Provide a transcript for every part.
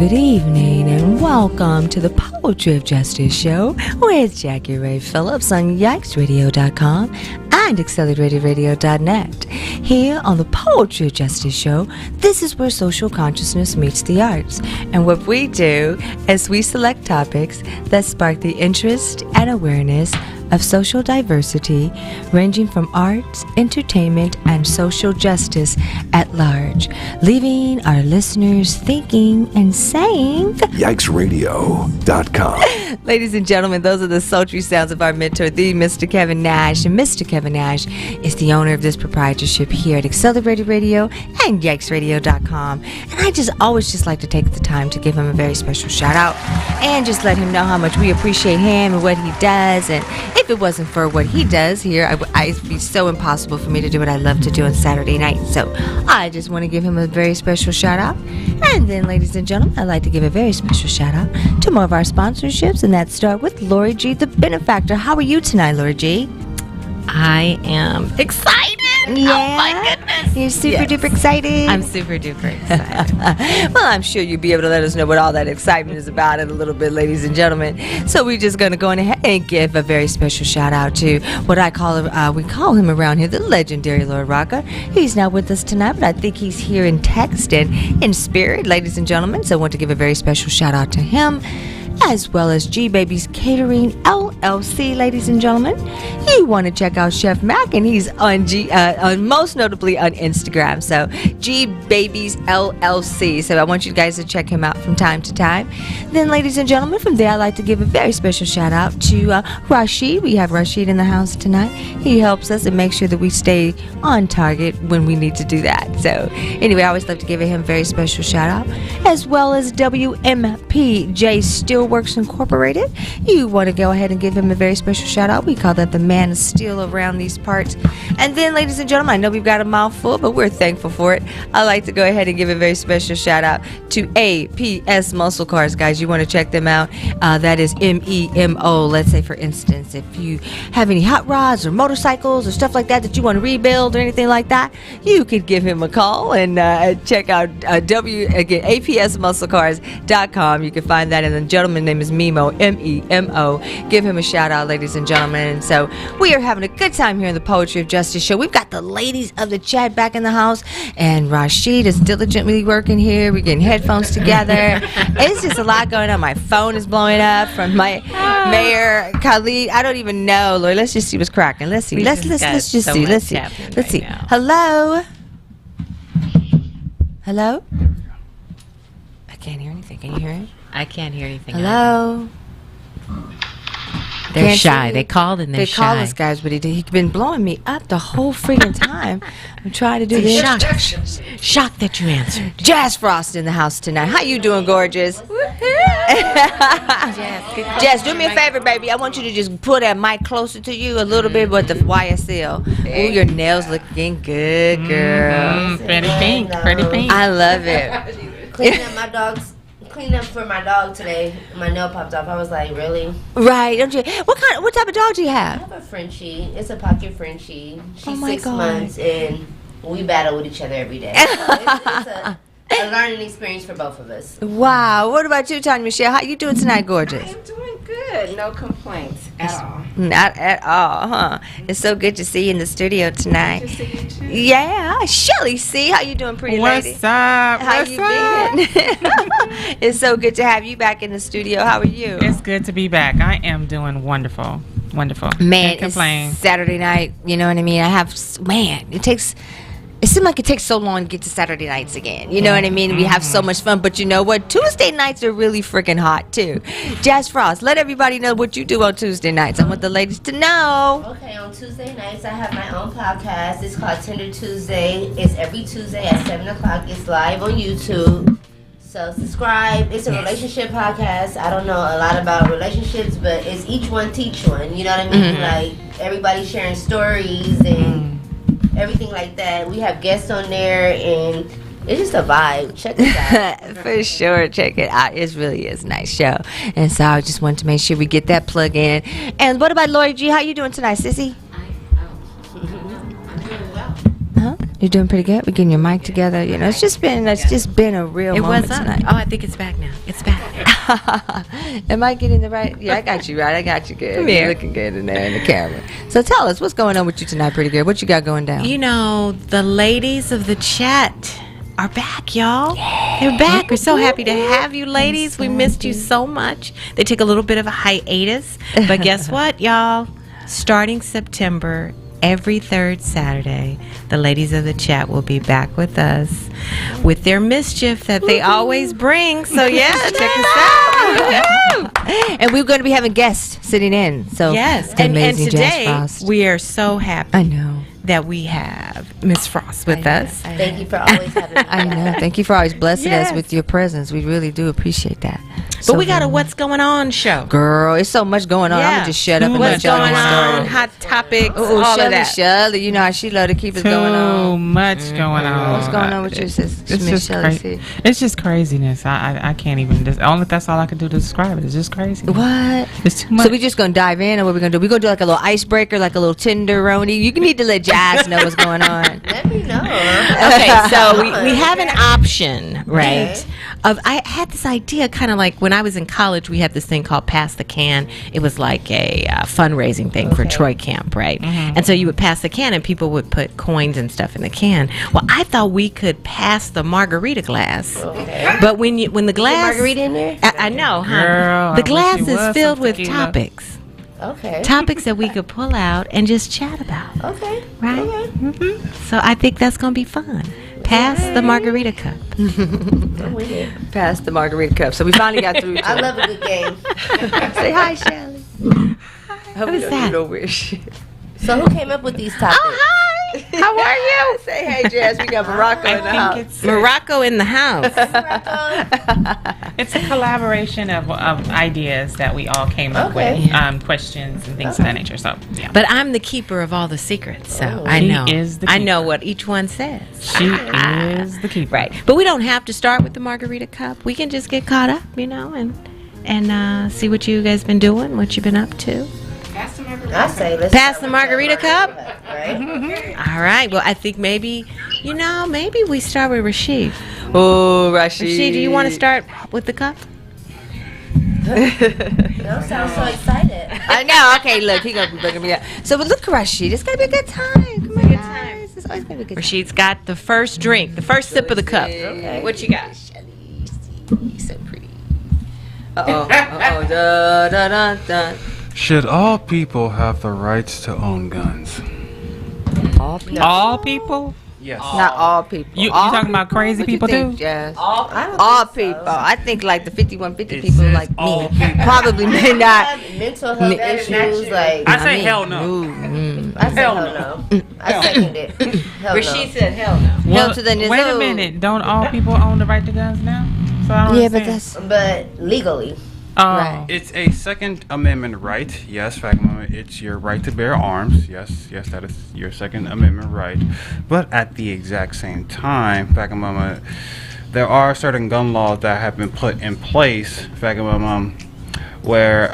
good evening, and welcome to the Poetry of Justice Show with Jackie Ray Phillips on YikesRadio.com and AccelerateRadio.net. Here on the Poetry of Justice Show, this is where social consciousness meets the arts. And what we do is we select topics that spark the interest and awareness of social diversity, ranging from arts, entertainment, and social justice at large, leaving our listeners thinking and saying, YikesRadio.com. Ladies and gentlemen, those are the sultry sounds of our mentor, the Mr. Kevin Nash. And Mr. Kevin Nash is the owner of this proprietorship here at Accelerated Radio and YikesRadio.com. And I always like to take the time to give him a very special shout out and just let him know how much we appreciate him and what he does. And if it wasn't for what he does here, it'd be so impossible for me to do what I love to do on Saturday night. So I just want to give him a very special shout out. And then, ladies and gentlemen, I'd like to give a very special shout out to more of our sponsorships, and that start with Lori G, the benefactor. How are you tonight, Lori G? I am excited. Yeah. Oh my goodness. You're super duper excited. I'm super duper excited. Well, I'm sure you'll be able to let us know what all that excitement is about in a little bit, ladies and gentlemen. So we're just going to go on ahead and give a very special shout out to what I call we call him around here, the legendary Lord Rocker. He's not with us tonight, but I think he's here in text and in spirit, ladies and gentlemen. So I want to give a very special shout out to him, as well as G Babies Catering LLC, ladies and gentlemen. You want to check out Chef Mac, and he's on most notably on Instagram. So G Babies LLC. So I want you guys to check him out from time to time. Then, ladies and gentlemen, from there I'd like to give a very special shout out to Rashid. We have Rashid in the house tonight. He helps us and makes sure that we stay on target when we need to do that. So anyway, I always love to give him a very special shout out, as well as WMPJ Steelworks Incorporated. You want to go ahead and give him a very special shout out. We call that the man of steel around these parts. And then, ladies and gentlemen, I know we've got a mouthful, but we're thankful for it. I'd like to go ahead and give a very special shout out to APS Muscle Cars, guys. You want to check them out. That is MEMO. Let's say, for instance, if you have any hot rods or motorcycles or stuff like that you want to rebuild or anything like that, you could give him a call and check out APSMuscleCars.com. You can find that, and the gentleman's name is Memo, MEMO. Give him a shout out, ladies and gentlemen. And so we are having a good time here in the Poetry of Justice Show. We've got the ladies of the chat back in the house, and Rashid is diligently working here. We're getting headphones together. It's just a lot going on. My phone is blowing up from my mayor, Khalid. I don't even know, Lord. Let's just see what's cracking. Let's see. Let's just see. Let's see. Hello. Hello. I can't hear anything. Can you hear it? I can't hear anything. Hello. They're shy. They called and they're shy. They called us, guys, but he's been blowing me up the whole freaking time. I'm trying to do this. Shocked that you answered. Jazz Frost in the house tonight. How you doing, gorgeous? Jazz, do me a favor, baby. I want you to just pull that mic closer to you a little bit with the YSL. Ooh, your nails looking good, girl. Pretty pink. I love it. Cleaning up for my dog today. My nail popped off. I was like, really? Right. Don't you? What type of dog do you I have? have a Frenchie. It's a pocket Frenchie. She's my 6 God. months, and we battle with each other every day. So it's a learning experience for both of us. Wow. What about you, Tanya Michelle? How you doing tonight, gorgeous? I'm doing good. No complaints at all. Not at all, huh? It's so good to see you in the studio tonight. Good to see you too. Yeah, Shelly C. How you doing, pretty lady? What's up? How you been? It's so good to have you back in the studio. How are you? It's good to be back. I am doing wonderful. Man, Can't complain. it's Saturday night. You know what I mean? It seems like it takes so long to get to Saturday nights again. You know what I mean? We have so much fun. But you know what? Tuesday nights are really freaking hot, too. Jazz Frost, let everybody know what you do on Tuesday nights. I want the ladies to know. Okay, on Tuesday nights, I have my own podcast. It's called Tender Tuesday. It's every Tuesday at 7 o'clock. It's live on YouTube. So subscribe. It's a relationship podcast. I don't know a lot about relationships, but it's each one teach one. You know what I mean? Like, everybody sharing stories and everything like that. We have guests on there, and it's just a vibe. Check it out. For sure, check it out. It really is a nice show. And so I just wanted to make sure we get that plug in. And what about Lori G? How you doing tonight, sissy? I'm doing well. You're doing pretty good. We're getting your mic together. You know, it's just been a real moment tonight. Oh, I think it's back now. It's back. Am I getting the right? Yeah, I got you right. I got you good. You're looking good in there in the camera. So tell us what's going on with you tonight, pretty good. What you got going down? You know, the ladies of the chat are back, y'all. They're back. We're so happy to have you, ladies. We missed you so much. They took a little bit of a hiatus, but guess what, y'all? Starting September, every third Saturday, the ladies of the chat will be back with us with their mischief that they always bring. So yeah, check us out. And we're going to be having guests sitting in. So Yes, the and amazing Jazz today Frost. we are so happy I know. that we have Miss Frost with us. Thank you for always having me. I know. Thank you for always blessing Yes. us with your presence. We really do appreciate that. But we got a What's Going On show. Girl, it's so much going on. I'm gonna just shut up and What's let y'all going get on? started. Hot topics, Oh, all of Shirley, that. Shirley, you know how she love to keep us Too going on. much going on. What's going on with you, sis? It's Miss just Shirley crazy. C? It's just craziness. I can't even. That's all I can do to describe it. It's just crazy. What? It's too much. So we just gonna dive in, or what we gonna do? We gonna do like a little icebreaker, like a little tenderoni. You need to let Jazz know what's going on. Let me know. Okay, so we have an option, right? Okay. I had this idea kind of like when I was in college, we had this thing called Pass the Can. It was like a fundraising thing for Troy Camp, right? And so you would pass the can and people would put coins and stuff in the can. Well, I thought we could pass the margarita glass. Okay. But when the glass... margarita in there? I know, huh? Girl, I The wish glass it is was filled some with tequila. topics. Okay. Topics that we could pull out and just chat about. Okay. Right? Okay. So I think that's going to be fun. Pass the margarita cup. I'm with it. Pass the margarita cup. So we finally got through. I love a good game. Say hi, Shirley. What is that? No weird shit. So who came up with these topics? How are you? Say hey, Jazz. We got Morocco in the I house. think it's Morocco in the house. it's a collaboration of ideas that we all came up Okay. with, questions and things of that nature. So yeah. But I'm the keeper of all the secrets, so Oh. I She know. is the I know keeper. what each one says. She is the keeper. Right. But we don't have to start with the margarita cup. We can just get caught up, you know, and see what you guys been doing, what you've been up to. I say let's Pass start the with margarita cup. Right? All right. Well, I think maybe we start with Rashid. Oh, Rashid. Rashid, do you want to start with the cup? You don't sound so excited. I know. Okay, look, he gonna be bringing me up. So, but look, Rashid, it's gonna be a good time. Come on, guys. It's always gonna be a good time. Rashid's got the first drink, the first sip of the cup. Okay. What you got? He's so pretty. Uh-oh. Da, da, da, da. Should all people have the rights to own guns? All people. All people? Yes. Not all people. You All talking about crazy What you people think, too? Jazz? I don't All think so. people. I think like the 5150 It people says like all me people. probably may not. Have mental health issues like I say hell no. I say hell no. I second it. Hell Rashid said hell no. Hell to the wait a nizzo. minute. Don't all people own the right to guns now? So I don't Yeah, but understand. that's But legally. Oh. right. It's a Second Amendment right. Yes, Second Amendment. It's your right to bear arms. Yes, that is your Second Amendment right. But at the exact same time, Second Amendment, there are certain gun laws that have been put in place, Second Amendment, where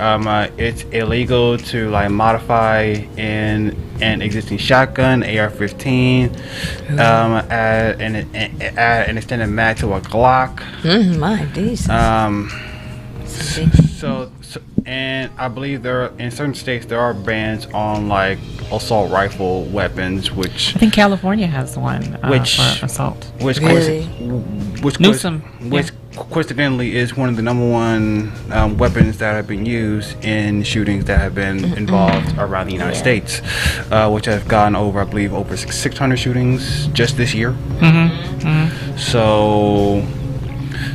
it's illegal to like modify an existing shotgun, AR-15, add an extended mag to a Glock. My Jesus. So, and I believe there are, in certain states there are bans on like assault rifle weapons, which I think California has one for assault. Really? Newsom, which coincidentally is one of the number one weapons that have been used in shootings that have been involved around the United States, which have gone over, I believe, over 600 shootings just this year.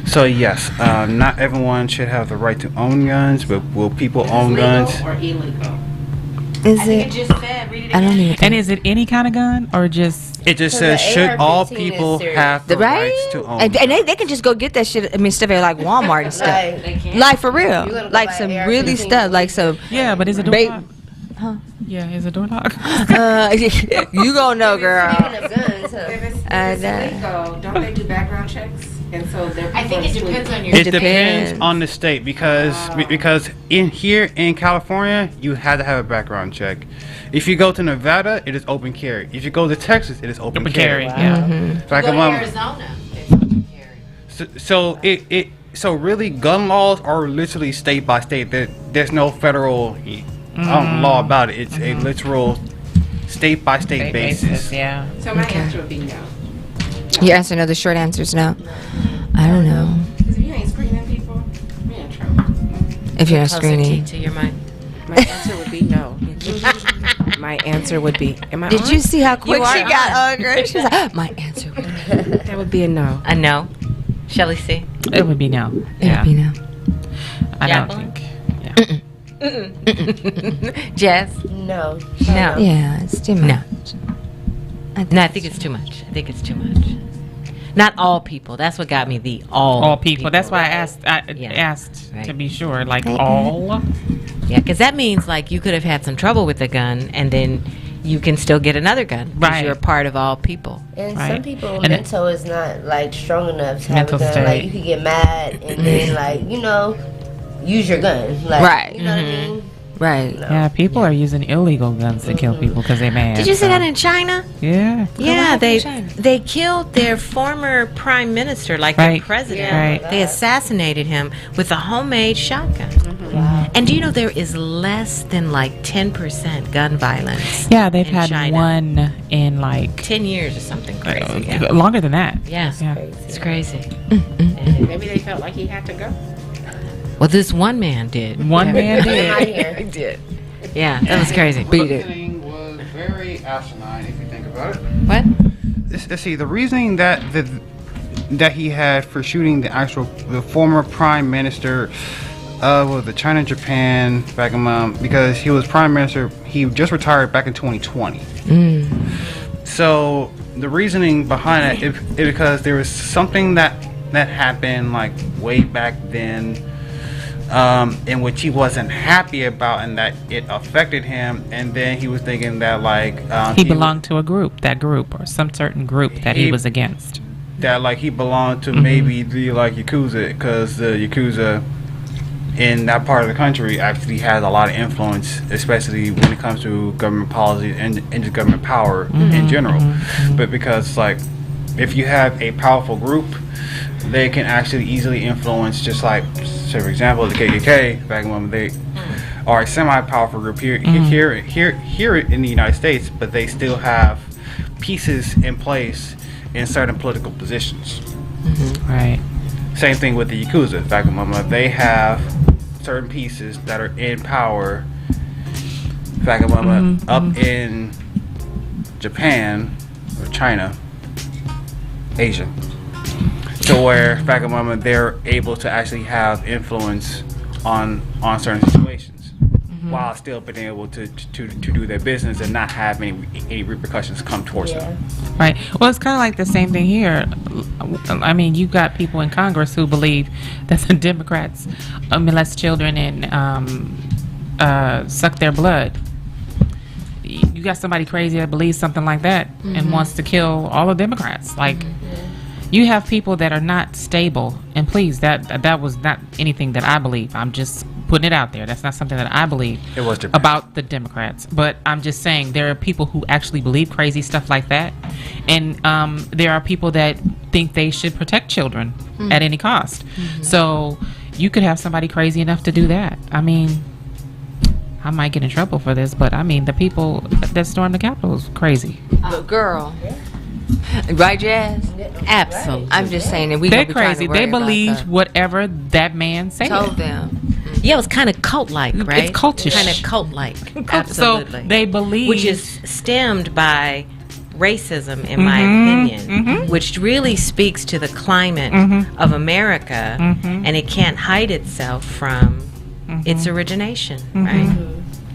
So yes, not everyone should have the right to own guns, but will people own guns? Or illegal? Is it? Just said, read it I don't even And think. is it any kind of gun or just? It just So says, the should all AR-15 is people serious. have the Right? rights to own And guns? they can just go get that shit. I mean, stuff at like Walmart and stuff. Like, Like for real. You gonna go Like buy some an really AR-15? stuff. Like some. Yeah, but is it door Ba- lock? Huh? Yeah, is it door lock? You gonna know, girl. Speaking of guns, If it's I know. illegal, don't they do background checks? And so they're. I think it depends on your. It depends on the state because in California you have to have a background check. If you go to Nevada, it is open carry. If you go to Texas, it is open carry. Yeah. Like Go to Arizona. It's open carry. So really, gun laws are literally state by state. There's no federal law about it. It's a literal state by state basis. Yeah. So my answer would be no. Your answer, no. The short answer is no. I don't know. Because if you ain't screening people, you're in trouble. If you're not Closer screening. to your mic. My answer would be no. My answer would be. Am I Did on? you see how quick You are she got on. hungry? She's like, my answer would be. That would be a no. A no. Shelley C. It would be no. It Yeah. would be no. I don't Jacqueline? think. Yeah. Jazz. No. No. Yeah, it's too much. No, I think it's too much. I think it's too much. Not all people. That's what got me. The All people. That's why I asked. Yeah. Asked Right. to be sure. Like all. Yeah, because that means like you could have had some trouble with a gun, and then you can still get another gun. 'Cause Right. You're a part of all people. And Right. some people And mental is not like strong enough to have a Mental gun. state. Like you could get mad and then like use your gun. Like, Right. You know what I mean? Right. Yeah, people are using illegal guns to kill people because they're mad. Did you see that in China? Yeah. Yeah, happened in China? they killed their former prime minister, like their Right. president. Right. They assassinated him with a homemade shotgun. And do you know there is less than like 10% gun violence? Yeah, they've in had China. one in like 10 years or something crazy. Yeah. longer than that. Yeah. Yeah. It's crazy. Maybe they felt like he had to go. Well, this one man did. One man Out did. here. Yeah, that was crazy. Beat it. Reasoning was very asinine if you think about it. What? Let's see, the reasoning that he had for shooting the former prime minister of the China Japan back in because he was prime minister, he just retired back in 2020. So the reasoning behind it is because there was something that happened like way back then, in which he wasn't happy about, and that it affected him, and then he was thinking that like He belonged to a group, or some certain group that he was against. that like he belonged to maybe the like Yakuza, because the Yakuza in that part of the country actually has a lot of influence, especially when it comes to government policy and just government power in general. But because like if you have a powerful group, they can actually easily influence, just like, say for example, the KKK back when they are a semi-powerful group here in the United States, but they still have pieces in place in certain political positions. Right. Same thing with the Yakuza. Back when they have certain pieces that are in power. Back up in Japan or China, Asia. To where back in moment they're able to actually have influence on certain situations, while still being able to do their business and not have any repercussions come towards them. Right. Well, it's kind of like the same thing here. I mean, you got people in Congress who believe that the Democrats molest children and suck their blood. You got somebody crazy that believes something like that and wants to kill all the Democrats. Like, you have people that are not stable. And please, that was not anything that I believe. I'm just putting it out there. That's not something that I believe It was Japan. about the Democrats. But I'm just saying there are people who actually believe crazy stuff like that. And there are people that think they should protect children at any cost. So you could have somebody crazy enough to do that. I mean, I might get in trouble for this, but I mean, the people that stormed the Capitol is crazy. Girl. Right, Jazz? Absolutely. I'm just saying that we They're gonna be trying to crazy. worry They about believe that. whatever that man said. Told them. Yeah, it was kind of cult-like, right? It's cultish. Kind of cult-like. Absolutely. So they believe, Which is stemmed by racism, in my opinion, which really speaks to the climate of America, and it can't hide itself from its origination, right?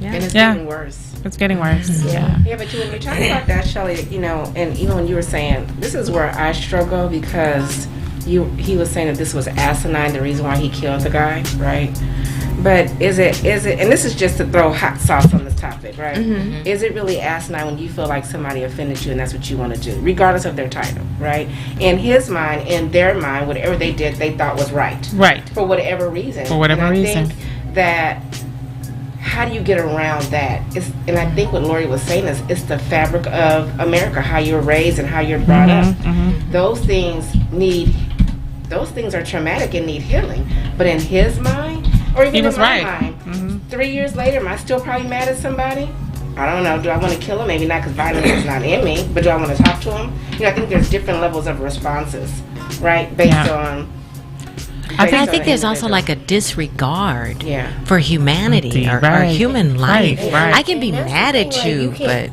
And it's Yeah. getting worse. it's getting worse. Yeah. Yeah, but when you're talking about that, Shelley, and even when you were saying, this is where I struggle, because he was saying that this was asinine, the reason why he killed the guy, right? But is it, and this is just to throw hot sauce on this topic, right? Is it really asinine when you feel like somebody offended you and that's what you want to do, regardless of their title, right? In his mind, in their mind, whatever they did, they thought was right. Right. For whatever reason. For whatever reason. I think that, how do you get around that? And I think what Lori was saying is, it's the fabric of America, how you're raised and how you're brought up. Those things are traumatic and need healing. But in his mind, or even in my mind, 3 years later, am I still probably mad at somebody? I don't know. Do I want to kill him? Maybe not, because violence is not in me. But do I want to talk to him? I think there's different levels of responses, right? Based on. I think there's also like a disregard Yeah. for humanity or human life. Right. I can be mad at you, but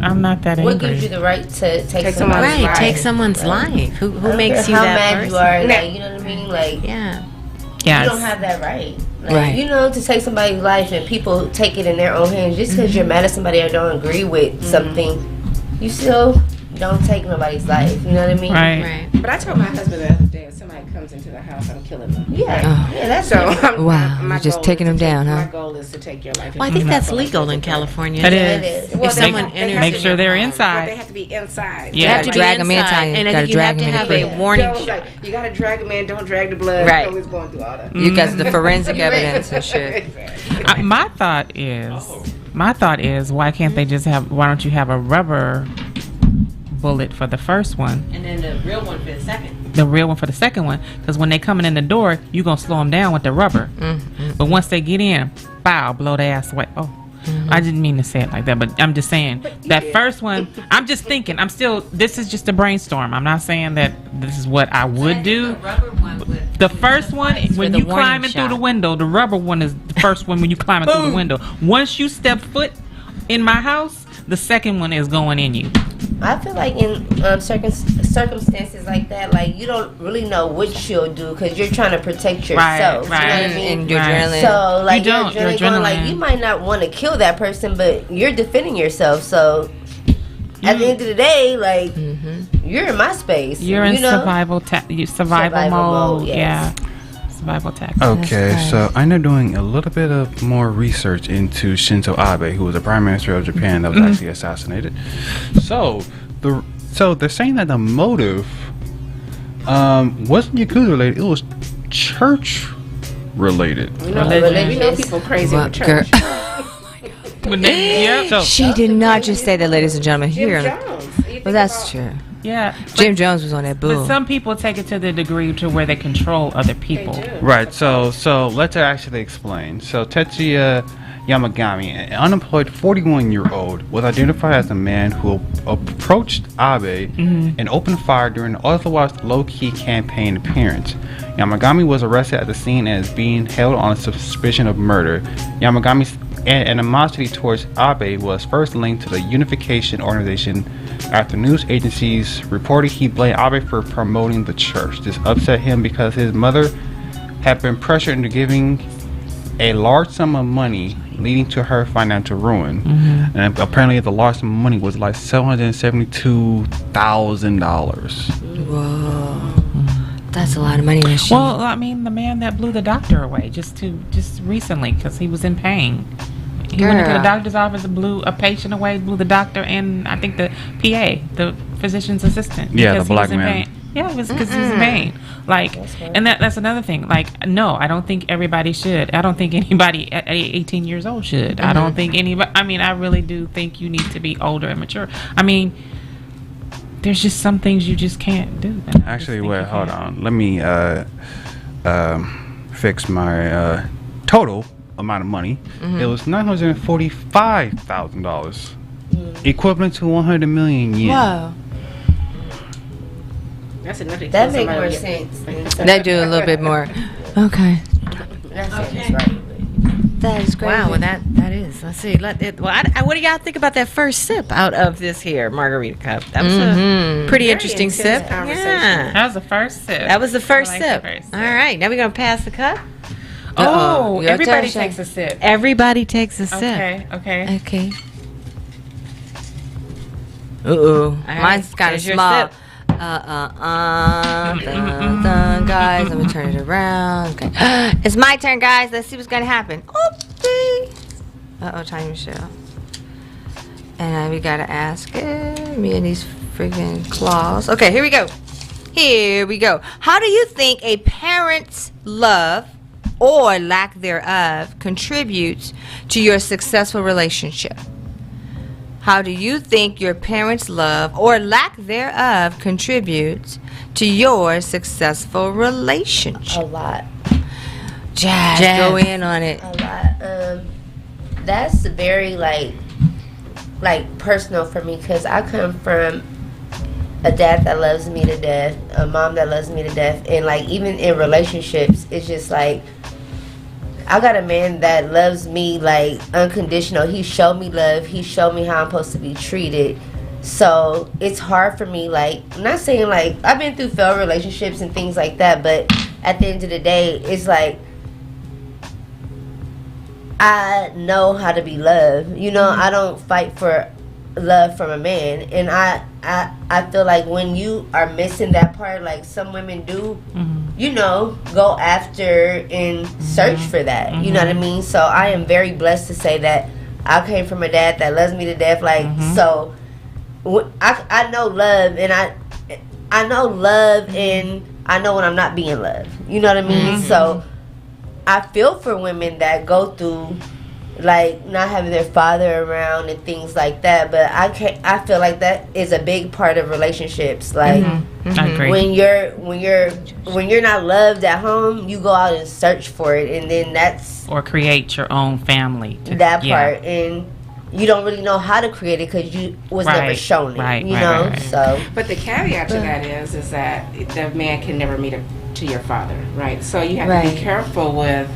I'm not that angry. What gives you the right to take someone's someone's life? take someone's life. Who makes you how that mad person? you are? Like, you know what I mean? Like, Yeah. Yes. you don't have that right. Like, Right. You know, to take somebody's life and people take it in their own hands just because you're mad at somebody or don't agree with something, you still don't take nobody's life. You know what I mean? Right. But I told my husband the other day, if somebody comes into the house, I'm killing them. Yeah. Yeah, that's So Wow, my you're just goal taking is them to down, take, huh? My goal is to take your life. Well, I think that's legal in California. It it is. is. Well, If they someone have- they enters have Make to sure be they're home, inside. But they have to be inside. Yeah. You have to be drag 'em in, inside, Tanya. and I Gotta think you drag have to 'em in have the a crib. warning Joe was shot. like, you got to drag them in, don't drag the blood. Right. Joe was going through all that. You got the forensic evidence and shit. My thought is, why can't they just have? Why don't you have a rubber bullet for the first one, And then the real one for the second. the real one for the second one? Because when they coming in the door, you gonna slow them down with the rubber. But once they get in, bow, blow their ass away. Oh. I didn't mean to say it like that, but I'm just saying that first one. I'm just thinking. This is just a brainstorm. I'm not saying that this is what I would do. The first one, when the you warning climbing through shot. the window, the rubber one is the first one when you climbing through the window. Once you step foot in my house, the second one is going in you. I feel like in circumstances like that, like, you don't really know what you'll do because you're trying to protect yourself. Right. You know what I mean? And your adrenaline. So, like, You don't. your Your adrenaline going, like, adrenaline. you might not want to kill that person, but you're defending yourself. So, at the end of the day, like, you're in my space. You're in you know? survival Survival mode. mode, yes. Yeah. Survival tactics. Okay, That's so I ended up doing a little bit of more research into Shinzo Abe, who was the prime minister of Japan that was actually assassinated. So they're saying that the motive wasn't Yakuza related; it was church related. We know people crazy Well, with church. When they, So She did not just say that, ladies and gentlemen. Jim Here. Jones. You think Well, that's about- true. yeah. Jim Jones was on that But bull. some people take it to the degree to where they control other people. They do. right, so let's actually explain. So Tetsuya Yamagami, an unemployed 41-year-old, was identified as a man who approached Abe and opened fire during an otherwise low-key campaign appearance. Yamagami was arrested at the scene and is being held on suspicion of murder. Yamagami's animosity towards Abe was first linked to the Unification Organization after news agencies reported he blamed Abe for promoting the church. This upset him because his mother had been pressured into giving a large sum of money, leading to her financial ruin. And apparently the large sum of money was like $772,000. Whoa. That's a lot of money. Machine. Well, I mean, the man that blew the doctor away just recently because he was in pain. He went into the Girl. doctor's office and blew a patient away, blew the doctor and I think the PA, the physician's assistant. Yeah, because the he black was in man. pain. Yeah, it was because he's in pain. Like, and that's another thing. Like, no, I don't think everybody should. I don't think anybody at 18 years old should. I don't think anybody. I mean, I really do think you need to be older and mature. I mean, there's just some things you just can't do. And I just Actually, think wait, you hold can't. on. Let me fix my total amount of money. It was $945,000, equivalent to 100 million yen. Wow. That's enough to That kill makes more somebody. sense. They do a little bit more. Okay. That's right. That is crazy. Wow, well that is. Let's see. What do y'all think about that first sip out of this here margarita cup? That was a pretty interesting intense sip. conversation. Yeah. That was the first sip. That was the first I like sip. the first sip. All right, now we're gonna pass the cup. Oh, Your everybody turn, takes a sip. Everybody takes a sip. Okay. Okay. Uh-oh. right, Mine's kind of here's your small. sip. Guys, let me turn it around. Okay. It's my turn, guys. Let's see what's going to happen. Oopsie. Tiny Michelle. And we got to ask it. Me and these freaking claws. Okay, here we go. How do you think a parent's love or lack thereof contributes to your successful relationship? How do you think your parents' love or lack thereof contributes to your successful relationship? A lot. Jazz, go in on it. A lot. That's very like personal for me because I come from a dad that loves me to death, a mom that loves me to death, and like even in relationships, it's just like I got a man that loves me like unconditional. He showed me love. He showed me how I'm supposed to be treated. So it's hard for me, like, I'm not saying like I've been through failed relationships and things like that, but at the end of the day, it's like I know how to be loved. You know, I don't fight for love from a man, and I feel like when you are missing that part, like some women do, you know, go after and search for that. You know what I mean? So I am very blessed to say that I came from a dad that loves me to death. Like so, I know love, and I know love, and I know when I'm not being loved. You know what I mean? So I feel for women that go through like not having their father around and things like that, but I feel like that is a big part of relationships. Like I agree. when you're not loved at home, you go out and search for it, and then that's or create your own family. That part, and you don't really know how to create it because you was never shown it. You know, so. But the caveat to that is that the man can never meet up to your father, right? So you have to be careful with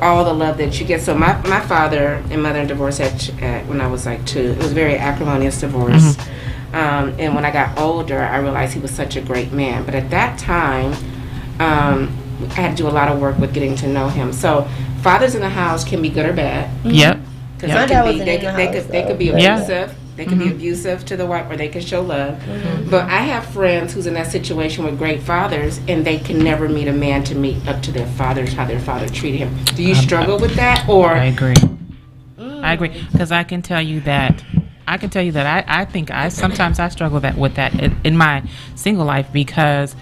all the love that you get. So my father and mother divorced at when I was like 2. It was a very acrimonious divorce. And when I got older, I realized he was such a great man. But at that time, I had to do a lot of work with getting to know him. So fathers in the house can be good or bad. Yep. My dad wasn't in the house, they could be abusive. They could be abusive to the wife, or they could show love. But I have friends who's in that situation with great fathers, and they can never meet a man to meet up to their fathers, how their father treated him. Do you struggle with that, or? I agree. I agree, because I can tell you that. I think sometimes I struggle with that in my single life, because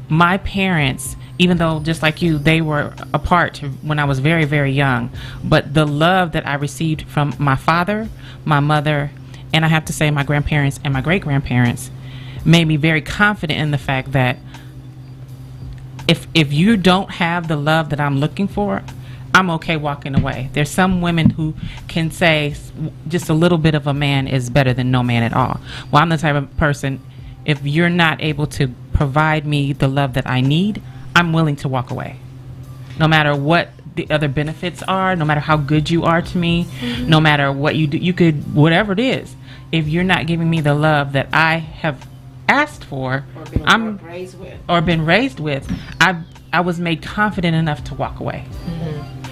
my parents, even though just like you, they were apart when I was very, very young, but the love that I received from my father, my mother, and I have to say my grandparents and my great-grandparents made me very confident in the fact that if you don't have the love that I'm looking for, I'm okay walking away. There's some women who can say just a little bit of a man is better than no man at all. Well, I'm the type of person, if you're not able to provide me the love that I need, I'm willing to walk away. No matter what the other benefits are, no matter how good you are to me, no matter what you do, you could, whatever it is, if you're not giving me the love that I have asked for, or been raised with, I was made confident enough to walk away.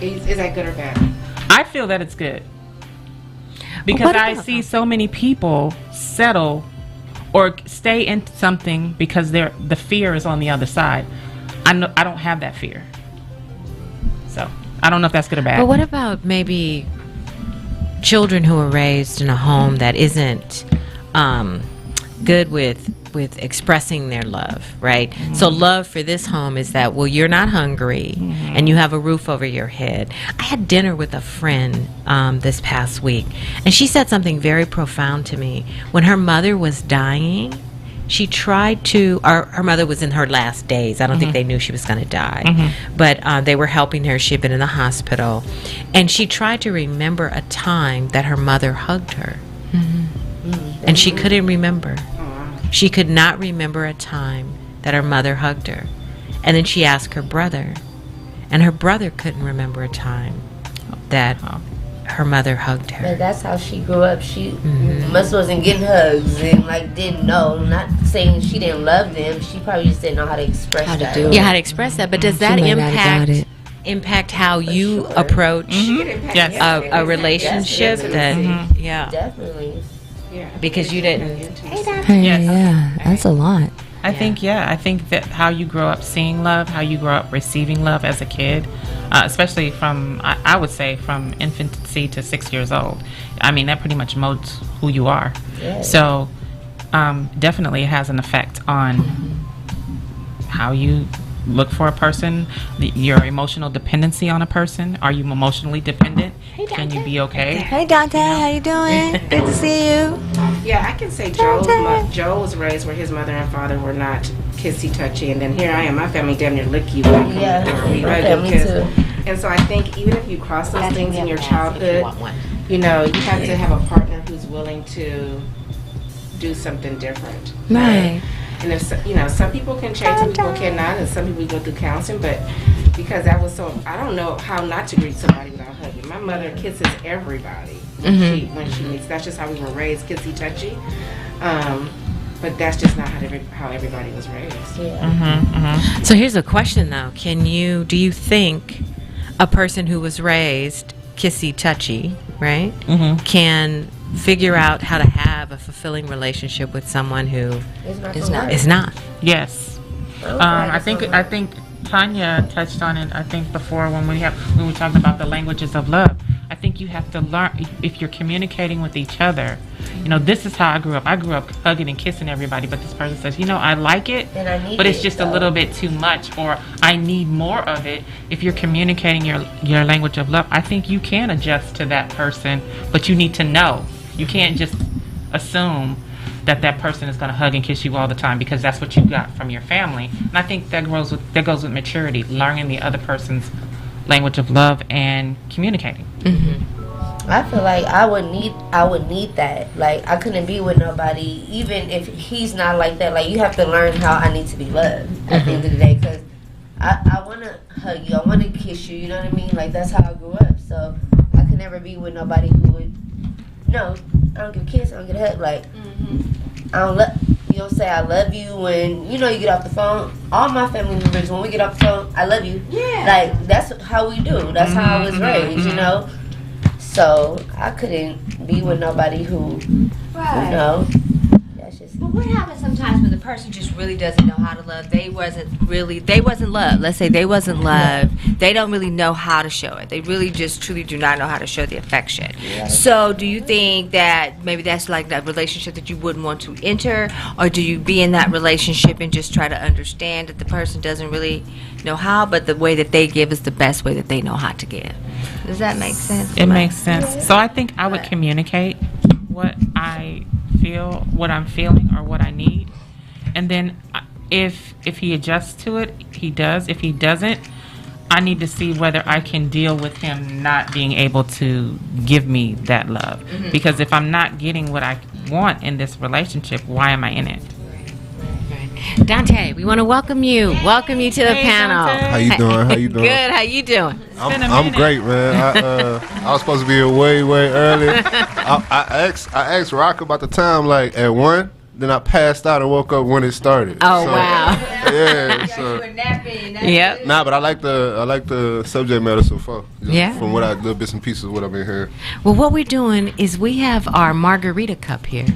Is that good or bad? I feel that it's good, because I see so many people settle or stay in something because the fear is on the other side. I don't have that fear, so I don't know if that's good or bad. But what about maybe children who are raised in a home that isn't good with expressing their love, right? So love for this home is that, well, you're not hungry and you have a roof over your head. I had dinner with a friend this past week, and she said something very profound to me. When her mother was dying, she tried to, her mother was in her last days. I don't think they knew she was going to die. But they were helping her. She had been in the hospital. And she tried to remember a time that her mother hugged her. And she couldn't remember. She could not remember a time that her mother hugged her. And then she asked her brother. And her brother couldn't remember a time that her mother hugged her. But that's how she grew up. She must wasn't getting hugs and like didn't know. Not saying she didn't love them. She probably just didn't know how to express that. Yeah, how to express that. But does that impact how you approach a relationship? Definitely. Because you didn't. Yeah, that's a lot. I think that how you grow up seeing love, how you grow up receiving love as a kid, especially from, I would say, from infancy to 6 years old. I mean, that pretty much molds who you are. Yeah. So definitely it has an effect on how you look for a person, your emotional dependency on a person. Are you emotionally dependent? Hey, can you be okay? Hey, Dante, how you doing? Good to see you. Yeah, I can say Joe was raised where his mother and father were not kissy touchy, and then here I am, my family damn near lick you. Yeah, we my hug family kiss. too. And so I think even if you cross those things in your childhood, you have to have a partner who's willing to do something different. Right. And if some people can change, some people cannot, and some people go through counseling. But because that was so, I don't know how not to greet somebody without hugging. My mother kisses everybody when she meets. That's just how we were raised, kissy touchy. But that's just not how everybody was raised. Yeah. So here's a question though: do you think a person who was raised kissy touchy, right, can figure out how to have a fulfilling relationship with someone who is not? Yes. I think Tanya touched on it. I think before when we were talking about the languages of love. I think you have to learn if you're communicating with each other. This is how I grew up. I grew up hugging and kissing everybody, but this person says, I like it, but it's just a little bit too much, or I need more of it. If you're communicating your language of love, I think you can adjust to that person, but you need to know. You can't just assume that person is going to hug and kiss you all the time because that's what you got from your family. And I think that goes with maturity, learning the other person's language of love and communicating. I feel like I would need that. Like, I couldn't be with nobody even if he's not like that. Like, you have to learn how I need to be loved at the end of the day, because I want to hug you, I want to kiss you, you know what I mean? Like, that's how I grew up. So I could never be with nobody who would, no, I don't get a kiss, I don't get a hug. Like, I don't you don't say I love you when you get off the phone. All my family members, when we get off the phone, I love you. Yeah. Like, that's how we do. That's how I was raised, So I couldn't be with nobody who, that's just. But what happens sometimes when the person just really doesn't know how to love? They wasn't loved. Let's say they wasn't loved. They don't really know how to show it. They really just truly do not know how to show the affection. Yeah. So do you think that maybe that's like that relationship that you wouldn't want to enter, or do you be in that relationship and just try to understand that the person doesn't really know how, but the way that they give is the best way that they know how to give? Does that make sense? It makes sense. So I think I would communicate what I feel, what I'm feeling, or what I need, and then if he adjusts to it, he does. If he doesn't, I need to see whether I can deal with him not being able to give me that love. Because if I'm not getting what I want in this relationship, why am I in it? Dante, we want to welcome you to the panel. Dante. How you doing? Good. How you doing? I'm great, man. I was supposed to be here way early. I asked Rock about the time, like at 1. Then I passed out and woke up when it started. Oh, wow. Yeah. So. Yep. Nah, but I like the subject matter so far. Yeah. From little bits and pieces of what I've been hearing. Well, what we're doing is we have our margarita cup here.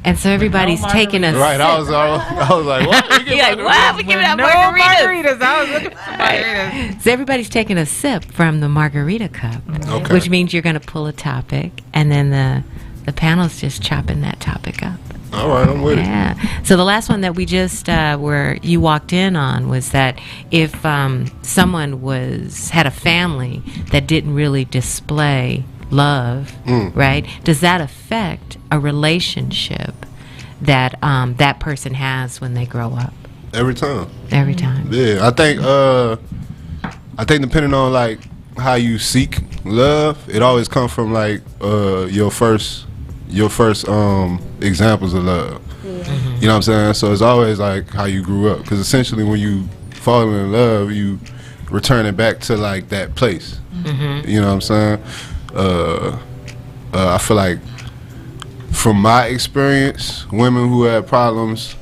And so everybody's taking a right. sip. I was like, what? You're like, what? We're giving out margaritas. I was looking for margaritas. So everybody's taking a sip from the margarita cup, Okay. which means you're going to pull a topic, and then the panel's just chopping that topic up. All right, I'm with it. Yeah. So the last one that we just you walked in on was that if someone had a family that didn't really display love, right? Does that affect a relationship that that person has when they grow up? Every time. Every time. Yeah, I think depending on like how you seek love, it always comes from like your first examples of love. You know what I'm saying? So it's always like how you grew up, because essentially when you fall in love, you return it back to like that place. You know what I'm saying? I feel like from my experience, women who had problems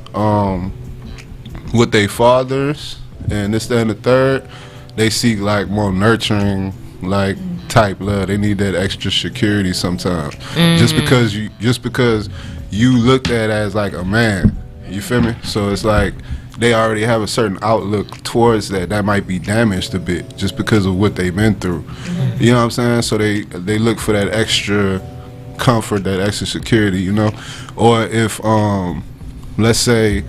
with their fathers and this, that, and the third, they seek like more nurturing, like type love. They need that extra security sometimes. Just because you looked at as like a man, you You feel me? So it's like they already have a certain outlook towards that might be damaged a bit just because of what they've been through. You know what I'm saying? So they look for that extra comfort, that extra security, you know? Or if let's say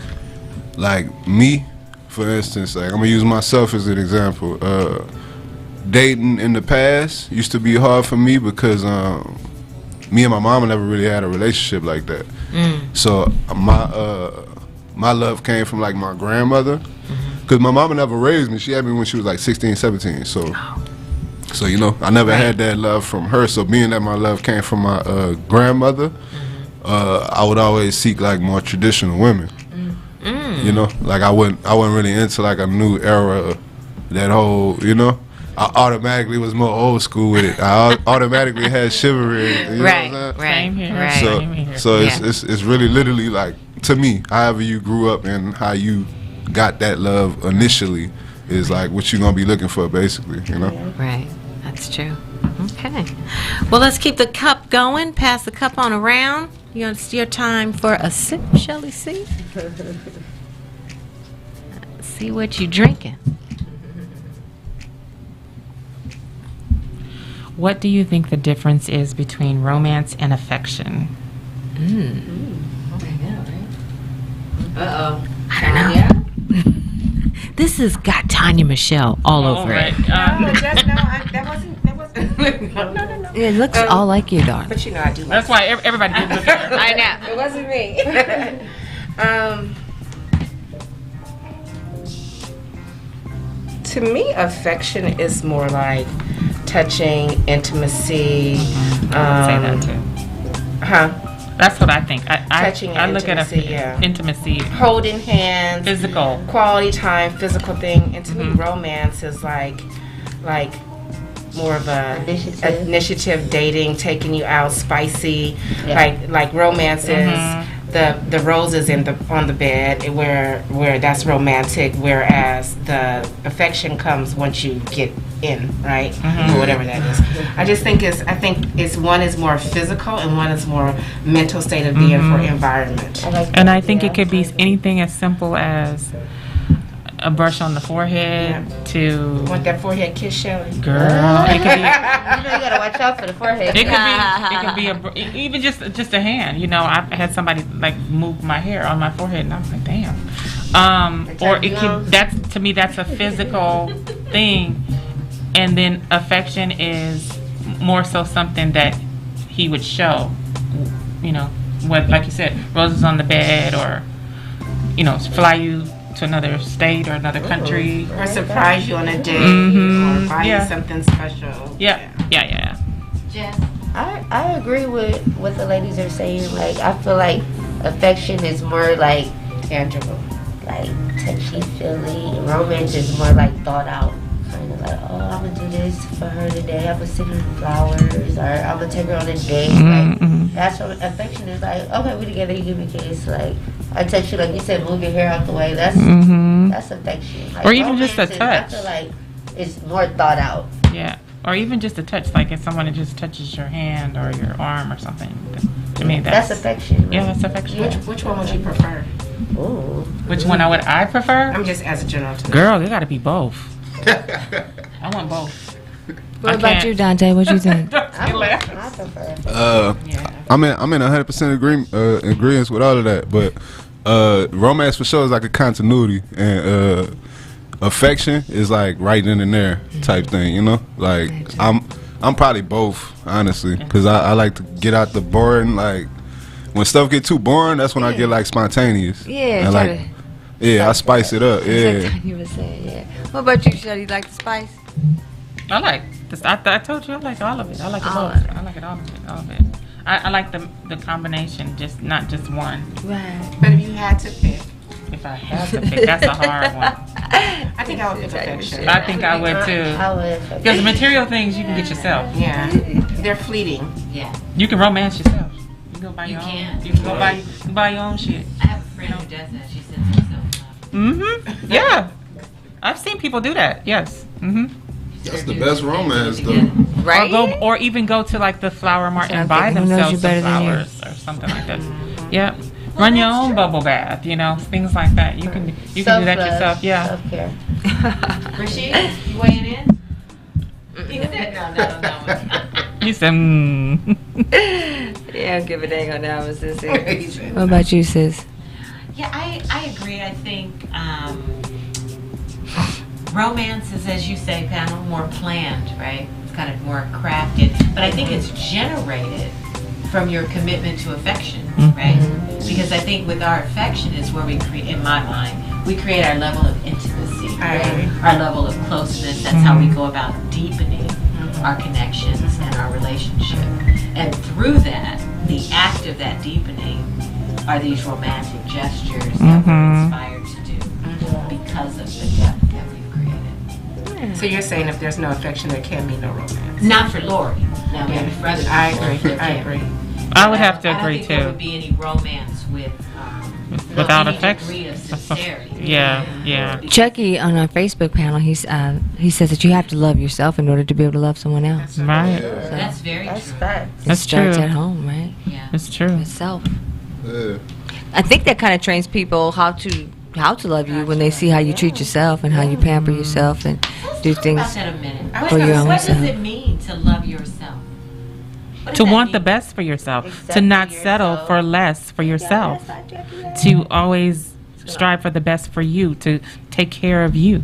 like me, for instance, like I'm gonna use myself as an example. Dating in the past used to be hard for me because me and my mama never really had a relationship like that. So my love came from like my grandmother, because my mama never raised me. She had me when she was like 16, 17. So you know, I never had that love from her. So being that my love came from my grandmother, I would always seek like more traditional women. You know, like I wasn't really into like a new era, that whole, you know. I automatically was more old school with it. I automatically had chivalry. You know what I'm saying? Same here. Right. So it's really literally like, to me, however you grew up and how you got that love initially is like what you're gonna be looking for, basically. You know. Right. That's true. Okay. Well, let's keep the cup going. Pass the cup on around. It's your time for a sip, Shelly C. See what you drinking. What do you think the difference is between romance and affection? Uh-oh. I don't know. This has got Tanya Michelle all over it. That wasn't. No. It looks all like you, darling. But you know I do. That's why everybody did look at her. I know. It wasn't me. To me, affection is more like touching, intimacy. I would say that too. Huh? That's what I think. Touching and I look intimacy, at intimacy, Holding hands. physical. Quality time, physical thing. And to me, romance is like more of a initiative, dating, taking you out, spicy. Like romance is the roses on the bed, where that's romantic, whereas the affection comes once you get in, right? Or whatever that is. I just think it's one is more physical and one is more mental state of being for environment. And I think it could be anything as simple as a brush on the forehead to Want that forehead kiss, Shelly? girl. It could be. You gotta watch out for the forehead. It could be even just a hand. You know, I had somebody like move my hair on my forehead, and I was like, damn. Or it could. That's a physical thing, and then affection is more so something that he would show. You know, what, like you said, roses on the bed, or fly you to another state or another country, Or surprise you on a date, or buy you something special. Yeah. Jess, I agree with what the ladies are saying. Like, I feel like affection is more like Tangible. like touchy feely. Romance is more like thought out. Kind of like, oh, I'm gonna do this for her today. I'm gonna send her flowers, or I'm gonna take her on a date. Like, that's what affection is like. Okay, we together. You give me a kiss. Like, I text you, like you said, move your hair out the way. That's affection. Like, or even just a romance is, touch. I feel like it's more thought out. Yeah, or even just a touch, like if someone just touches your hand or your arm or something. To me, That's affection. Right? Yeah, that's affection. Which one would you prefer? Ooh. Which one would I prefer? I'm just as a general. Girl, they got to be both. I want both. What about you, Dante? What you think? I prefer. I'm in 100% agreement with all of that, but romance for sure is like a continuity, and affection is like right in and there type thing, you know. Like I'm probably both, honestly, because I like to get out the boring. Like when stuff get too boring, that's when I get like spontaneous. Yeah, and I spice it up. Yeah. You were saying, yeah. What about you, Shelly? You like the spice? I like this. I told you I like all of it. I like it All both. of it. I like it all of it. I like the combination, just not just one. Right. But if you had to pick, If I had to pick, that's a hard one. I think I would pick affection. I think I would too. I would. Because the material things you can get yourself. Yeah, they're fleeting. Yeah, You can romance yourself. You can go buy your own. can. You can go buy your own shit. I have a friend who does that. She sends herself love. Yeah. I've seen people do that. Yes. That's the best romance, though. Right? Or even go to like the flower mart and buy Who knows you themselves better some than you? flowers or something like that. Yeah. Run your own bubble bath, things like that. You can do that yourself. Yeah. Self-care. Rashid, you weighing in? He said no on that one. You said, Yeah, give a dang on that one, sissy. What about you, sis? Yeah, I agree. I think romance is, as you say, panel, more planned, right? It's kind of more crafted. But I think it's generated from your commitment to affection, right? Because I think with our affection is where we create, in my mind, we create our level of intimacy, right? Our level of closeness. That's how we go about deepening our connections and our relationship. And through that, the act of that deepening are these romantic gestures that we're inspired to do because of the depth that we've created. So you're saying if there's no affection, there can be no romance? Not for Lori. Now, maybe for other people. I agree. there I can agree. be. I would have to I don't agree think there too. would be any romance with Without any affection. degree of sincerity. Yeah. Chucky on our Facebook panel, he says that you have to love yourself in order to be able to love someone else. Right. That's very That's true. facts. It That's starts true. at home, right? Yeah. It's true. Itself. Yeah. I think that kind of trains people how to love you when they see how you treat yourself and how you pamper yourself and do Talk things. about that a minute. for your own What self. does it mean to love yourself? What does To that want the mean? best for yourself. Accept To not yourself. settle for less for yourself. To always strive for the best for you. To take care of you.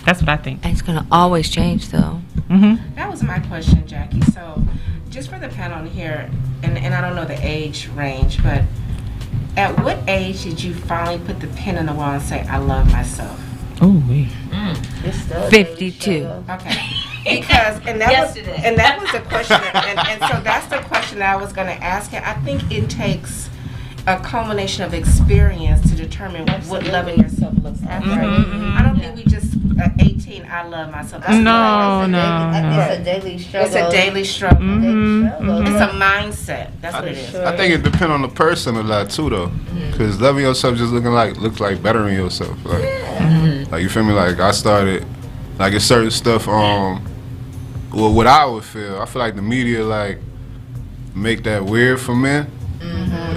That's what I think. And it's going to always change, though. That was my question, Jackie. So, just for the panel here, and I don't know the age range, but at what age did you finally put the pen in the wall and say, I love myself? Oh, wait. It's still a 52. daily struggle. Okay. Because, and that was the question, and so that's the question that I was going to ask you. I think it takes a culmination of experience to determine what loving yourself looks like. Right? I don't think we just, 18, I love myself. That's No. It's a daily struggle. It's a daily struggle. struggle. It's a mindset. That's what it is. I think it depends on the person a lot too, though, because loving yourself just looks like bettering yourself. Like you feel me? Like I started, like it's certain stuff. Well, what I would feel, I feel like the media like make that weird for men.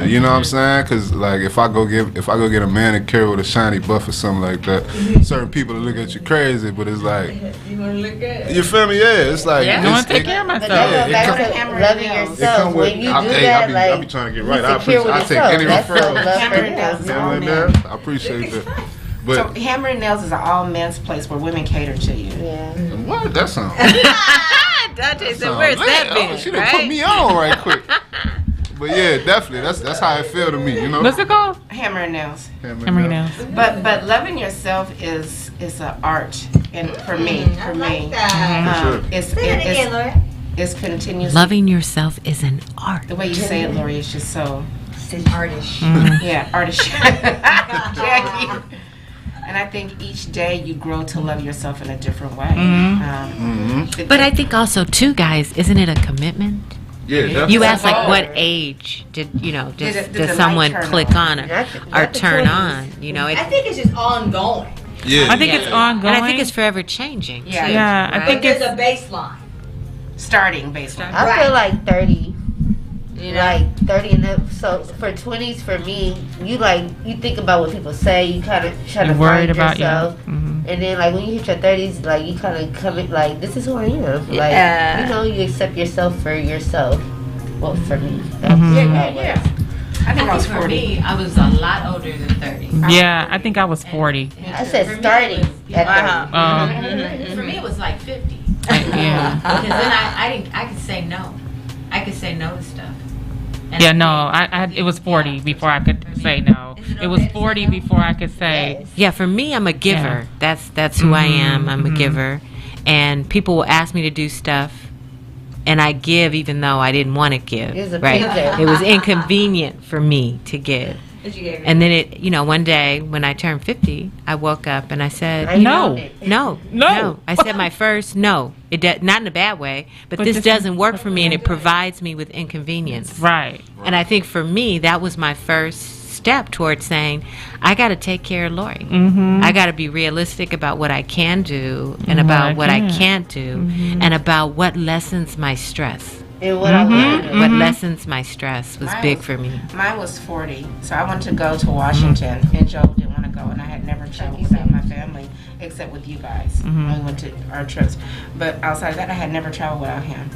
You know what I'm saying? Cause like if I go get a manicure with a shiny buff or something like that, certain people will look at you crazy. But it's like, you feel me? Yeah, it's like I want to take care of But myself. that Yeah, goes it back come- to loving it yourself. When you do that, I be trying to get right. I secure with take yourself. any That's referrals. love for Hammer yourself. nails. You know what I mean? I appreciate that. But So Hammer and Nails is an all men's place where women cater to you. Yeah. what? That sounds. Dante said, Where's that she done put me on right quick. But yeah, definitely. That's how it feel to me. You know. What's it called? Hammer and Nails. Hammer nails. But loving yourself is an art, and for me, Sure. it's continuous. Loving yourself is an art. The way you say it, Lori, is just so Artish. yeah, artist. Jackie. And I think each day you grow to love yourself in a different way. But I think also too, guys, isn't it a commitment? Yeah, definitely. You asked like Oh. what age did Did the does light someone turn click on? on Not or the turn 20s. on? You know, I think it's just ongoing. Yeah. I think it's ongoing. and I think it's forever changing. Yeah. too, Yeah, I right? think There's it's. a baseline. Starting baseline. I feel like 30. You know? Like 30 and up. So for 20s, for me, you think about what people say. You kind of try to You're worried find about yourself. Mhm. And then like when you hit your 30s, like you kind of come in like, this is who I am. Like, Yeah. you know, you accept yourself for yourself. Well, for me. That's Yeah. I think I was For 40. me, I was a lot older than 30. Yeah, I think I was 40. I said For me, starting it was- at 30. For me, it was like 50. Yeah. Because then I could say no. I could say no to stuff. And Yeah, no, I it was 40 before I could say no. It was 40 before I could say. Yeah, for me, I'm a giver. That's who I am. I'm a giver, and people will ask me to do stuff, and I give even though I didn't want to give. It was a Right? pleasure. It was inconvenient for me to give. And then one day when I turned 50, I woke up and I said, I No. known it. No. I said my first no. Not in a bad way, but this this doesn't work for me, and it provides me with inconvenience. Right. And I think for me, that was my first step towards saying, I got to take care of Lori. I got to be realistic about what I can do and about what I can't do and about what lessens my stress. And what I want to do. What lessens my stress was Mine big was- for me. Mine was 40, so I wanted to go to Washington, and Joe didn't want to go, and I had never traveled without my family, except with you guys. We went to our trips, but outside of that, I had never traveled without him.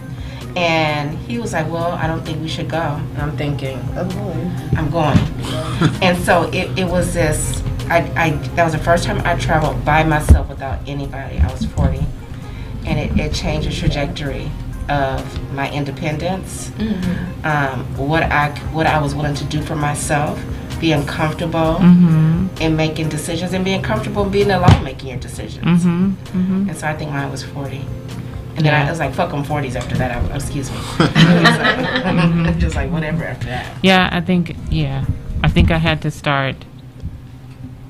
And he was like, "Well, I don't think we should go." And I'm thinking, I'm going. And so it was this. That was the first time I traveled by myself without anybody. I was 40, and it changed the trajectory of my independence, what I was willing to do for myself, being comfortable in making decisions, and being comfortable being alone making your decisions. And so I think mine was 40. And then I was like, fuck them 40s after that. Excuse me. It was like, just like whatever after that. Yeah, I think I had to start.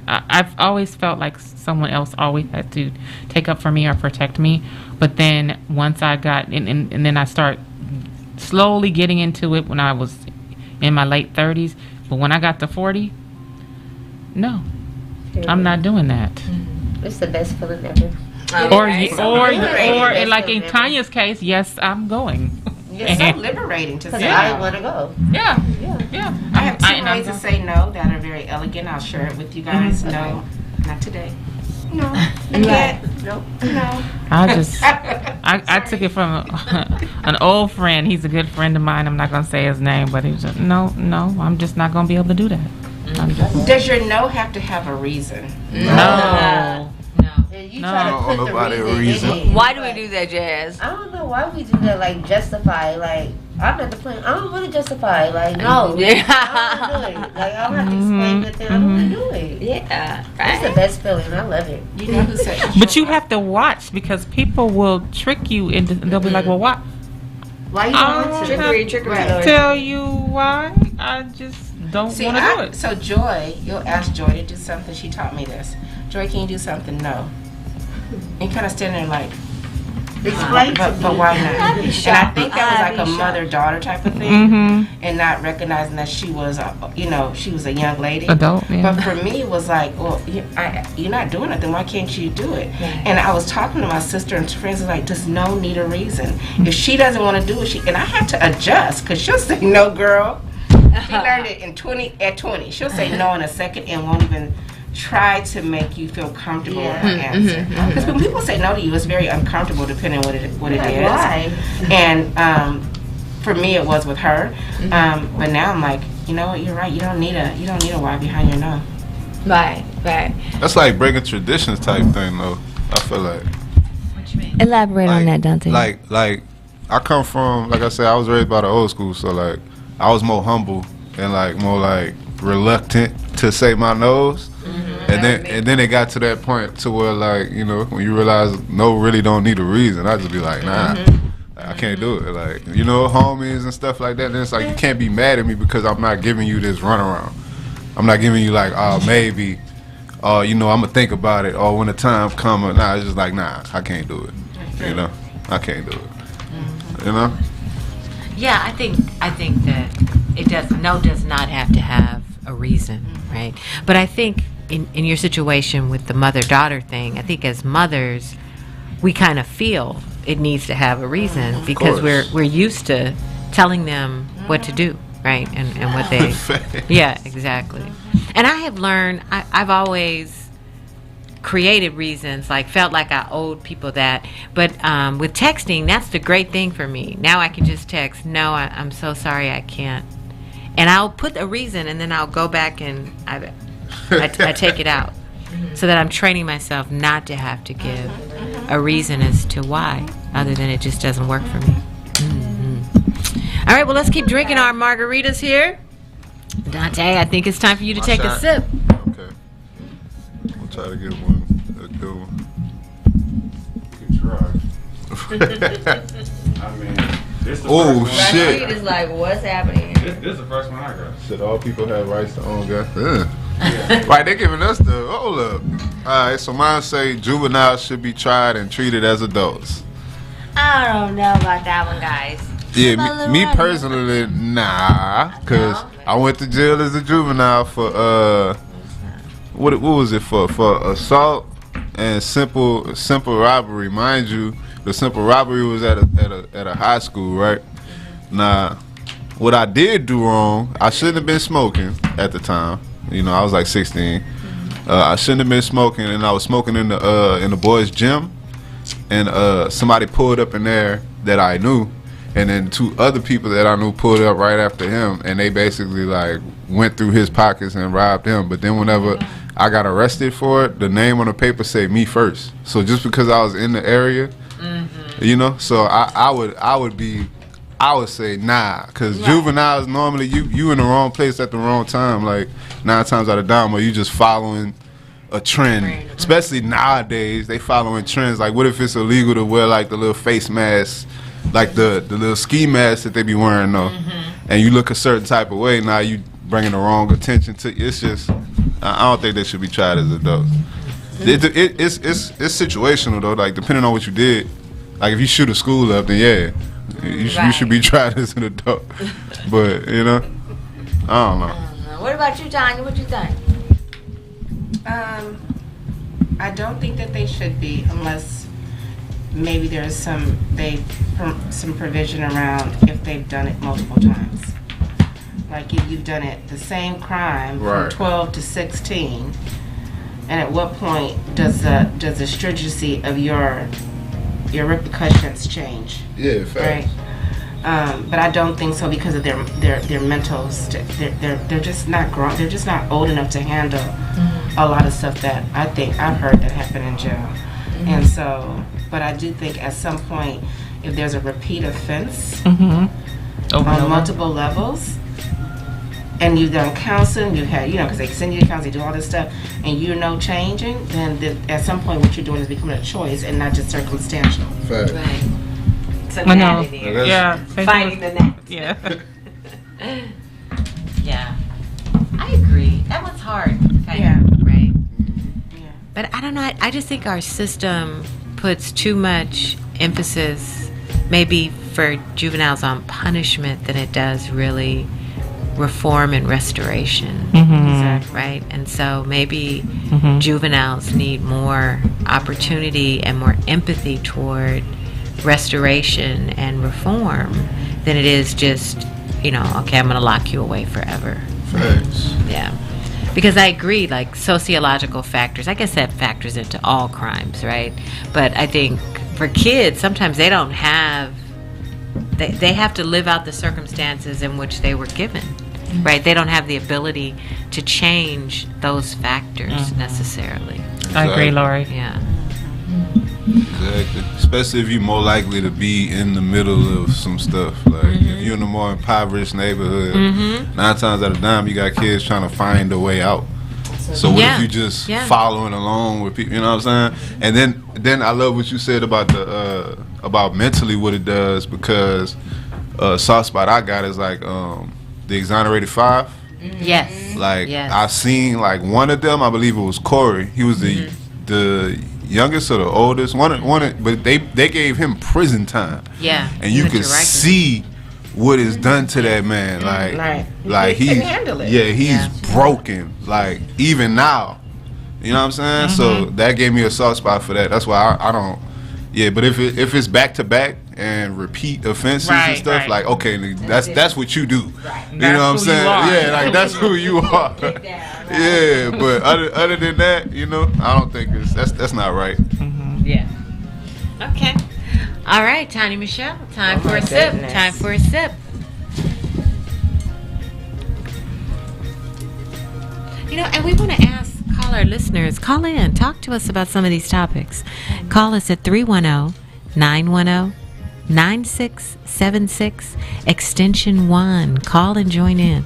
I've always felt like someone else always had to take up for me or protect me. But then once I got, and then I start slowly getting into it when I was in my late 30s. But when I got to 40, no, I'm not doing that. It's the best feeling ever. Or like in Tanya's case, yes, I'm going. It's so liberating to say. I want to go. Yeah. I have two ways to say no that are very elegant. I'll share it with you guys. No, not today. No, not yet. No. I took it from an old friend. He's a good friend of mine. I'm not going to say his name, but he's just, no, I'm just not going to be able to do that. Does your no have to have a reason? No. You try to put nobody the a reason. reason. in it. Why do we do that, Jazz? I don't know why we do that. Like justify. Like I'm at the point. I don't want to justify. Like no, Yeah. I don't want to do it. Like I don't have to explain nothing. I don't want to do it. Yeah. It's the best feeling. I love it. You know who said? But you have to watch because people will trick you into, they'll be like, well, why? Why you don't want to? Trickery. Tell you why. I just don't want to do it. So Joy, you'll ask Joy to do something. She taught me this. Joy, can you do something? No. And kind of stand there like, Explain to but me. why not? And I think that was like a mother-daughter type of thing, and not recognizing that she was, she was a young lady. Adult, yeah. But for me, it was like, well, you're not doing nothing. Why can't you do it? And I was talking to my sister and friends, like, does no need a reason? If she doesn't want to do it, and I had to adjust because she'll say no, girl. She learned it at 20. She'll say no in a second and won't even try to make you feel comfortable with her answer. Because when people say no to you, it's very uncomfortable depending on what it is. Why? And for me, it was with her. But now I'm like, you know what? You're right. You don't need a why behind your no. Right. That's like breaking traditions type thing, though. I feel like. What you mean? Elaborate on that, Dante. Like I come from, like I said, I was raised by the old school, so like I was more humble and like more like reluctant to say my no's. And then it got to that point to where, like, you know, when you realize no really don't need a reason, I just be like, nah, I can't do it. Like, you know, homies and stuff like that. Then it's like you can't be mad at me because I'm not giving you this runaround. I'm not giving you like, maybe, I'm gonna think about it, or when the time comes. Nah, it's just like, nah, I can't do it. You know, I can't do it. You know. Yeah, I think that it does not have to have a reason, right? But I think in your situation with the mother-daughter thing, I think as mothers, we kind of feel it needs to have a reason because we're used to telling them what to do, right? And what they, yeah, exactly. And I have learned, I've always created reasons, like felt like I owed people that. But with texting, that's the great thing for me. Now I can just text, no, I'm so sorry, I can't. And I'll put a reason, and then I'll go back and I take it out so that I'm training myself not to have to give a reason as to why, other than it just doesn't work for me. All right, well, let's keep drinking our margaritas here. Dante, I think it's time for you to take a sip. Okay. We'll try to get one. A good one. You can try. I mean, this is the Oh, first one. shit. Reed is like, what's happening? This is the first one I got. Should all people have rights to own guns? Right, they giving us the hold up. Alright, so mine say juveniles should be tried and treated as adults. I don't know about that one, guys. Yeah, me personally, nah, cause I went to jail as a juvenile for what was it for assault and simple robbery. Mind you, the simple robbery was at a high school, right? Now, what I did do wrong, I shouldn't have been smoking at the time. You know, I was like 16. I shouldn't have been smoking, and I was smoking in the boys' gym, and somebody pulled up in there that I knew, and then 2 other people that I knew pulled up right after him, and they basically like went through his pockets and robbed him. But then whenever I got arrested for it, the name on the paper said me first. So just because I was in the area, you know, so I would say nah, because juveniles normally you in the wrong place at the wrong time, like 9 times out of 10, or you just following a trend. Especially nowadays, they following trends. Like, what if it's illegal to wear like the little face mask, like the little ski mask that they be wearing though, and you look a certain type of way? Now you bringing the wrong attention to. It's just, I don't think they should be tried as adults. It's situational though. Like, depending on what you did. Like, if you shoot a school up, then yeah, you should be tried as an adult. But you know, I don't know. What about you, Tanya? What you think? I don't think that they should be, unless maybe there's some provision around if they've done it multiple times. Like, if you've done it the same crime from 12 to 16, and at what point does the stringency of your repercussions change? Yeah, facts. Right. But I don't think so, because of their mental they're just not grown. They're just not old enough to handle a lot of stuff that I think I've heard that happened in jail. And so, but I do think at some point, if there's a repeat offense on multiple levels, and you've done counseling, you had, because they send you to counseling, they do all this stuff, and you're no changing, then at some point what you're doing is becoming a choice and not just circumstantial. Fact. Right. It's a I know. net in here. Yeah. Fighting the net. Yeah. Yeah. I agree. That one's hard. Yeah. Right? Yeah. But I don't know. I just think our system puts too much emphasis, maybe for juveniles, on punishment than it does really reform and restoration. Exactly. Right? And so maybe juveniles need more opportunity and more empathy toward restoration and reform than it is just, okay, I'm going to lock you away forever. Facts. Yeah. Because I agree, like, sociological factors, I guess that factors into all crimes, right? But I think for kids, sometimes they don't have, they have to live out the circumstances in which they were given, right? They don't have the ability to change those factors necessarily. I agree, Lori. Yeah. Exactly. Especially if you're more likely to be in the middle of some stuff. Like, if you're in a more impoverished neighborhood, 9 times out of 10, you got kids trying to find a way out. So what if you just following along with people? You know what I'm saying? And then I love what you said about about mentally what it does, because soft spot I got is like the exonerated 5. Yes. Like, Yes. I seen like one of them. I believe it was Corey. He was the youngest or the oldest one, but they gave him prison time. Yeah. And you could see what is done to that man. Like He he's couldn't handle it. Yeah, he's broken. Like, even now, you know what I'm saying? So that gave me a soft spot for that. That's why I don't. Yeah, but if it's back to back and repeat offenses and stuff, like, okay, that's what you do. Right. You know what I'm saying? Yeah, like, that's who you are. Yeah, but other than that, I don't think that's not right. Yeah. Okay. All right, Tanya Michelle. Time for a sip. Time for a sip. And we want to call our listeners, call in, talk to us about some of these topics. Call us at 310-910-9676, extension 1. Call and join in.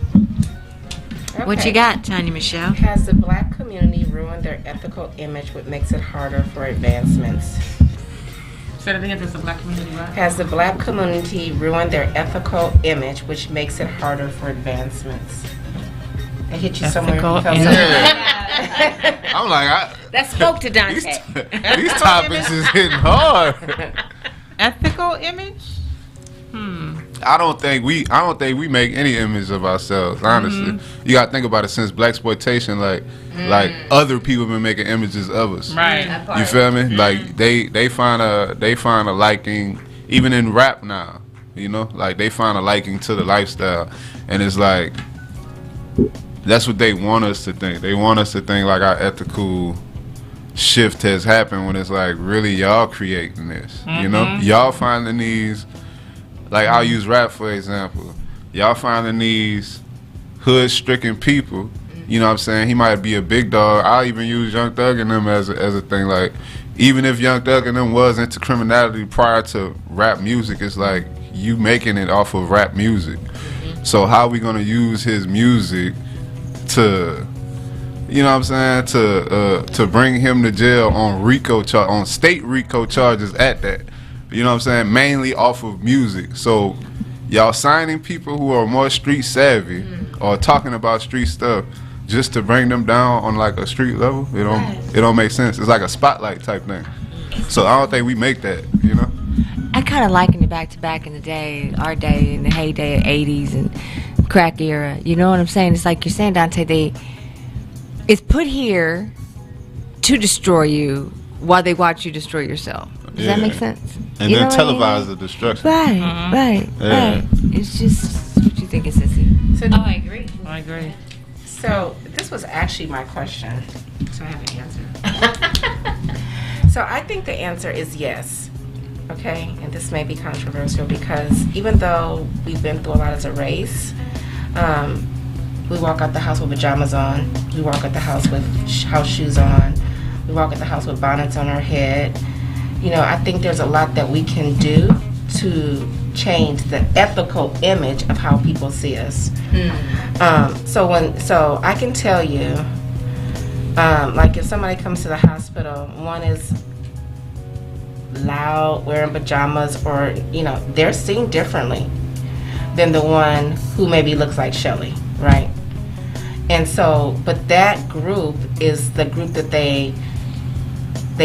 Okay. What you got, Tanya Michelle? Has the black community ruined their ethical image, which makes it harder for advancements? Say that again. Does the black community what? Has the black community ruined their ethical image, which makes it harder for advancements? I hit you somewhere. Ethical I'm like, That spoke to Dante. these topics is hitting hard. Ethical image? I don't think we make any image of ourselves, honestly. You gotta think about it, since blaxploitation, like other people been making images of us. Right. You feel me? Like, they find a liking even in rap now. you know, like they find a liking to the lifestyle, and it's like that's what they want us to think. They want us to think like our ethical shift has happened when it's like really y'all creating this, you know, y'all finding these, like I'll use rap for example, y'all finding these hood-stricken people, you know what I'm saying? He might be a big dog. I'll even use Young Thug and them as a thing. Like, even if Young Thug and them was into criminality prior to rap music, it's like you making it off of rap music. So how we gonna use his music to, you know what I'm saying, to bring him to jail on on state RICO charges at that? You know what I'm saying? Mainly off of music. So y'all signing people who are more street savvy or talking about street stuff just to bring them down on like a street level. It don't make sense. It's like a spotlight type thing. So I don't think we make that, you know? I kind of liken it back to back in the day, our day, in the heyday of 80s and crack era. You know what I'm saying? It's like you're saying, Dante, it's put here to destroy you while they watch you destroy yourself. Does that make sense? And you then I televise mean? the destruction. Right. It's just what you think, Sissy. So, I agree. I agree. So this was actually my question. So I have an answer. So I think the answer is yes. Okay, and this may be controversial because even though we've been through a lot as a race, we walk out the house with pajamas on. We walk out the house with house shoes on. We walk out the house with bonnets on our head. You know, I think there's a lot that we can do to change the ethical image of how people see us. So I can tell you, like if somebody comes to the hospital, one is loud, wearing pajamas, or you know, they're seen differently than the one who maybe looks like Shelly, right? And so, but that group is the group that they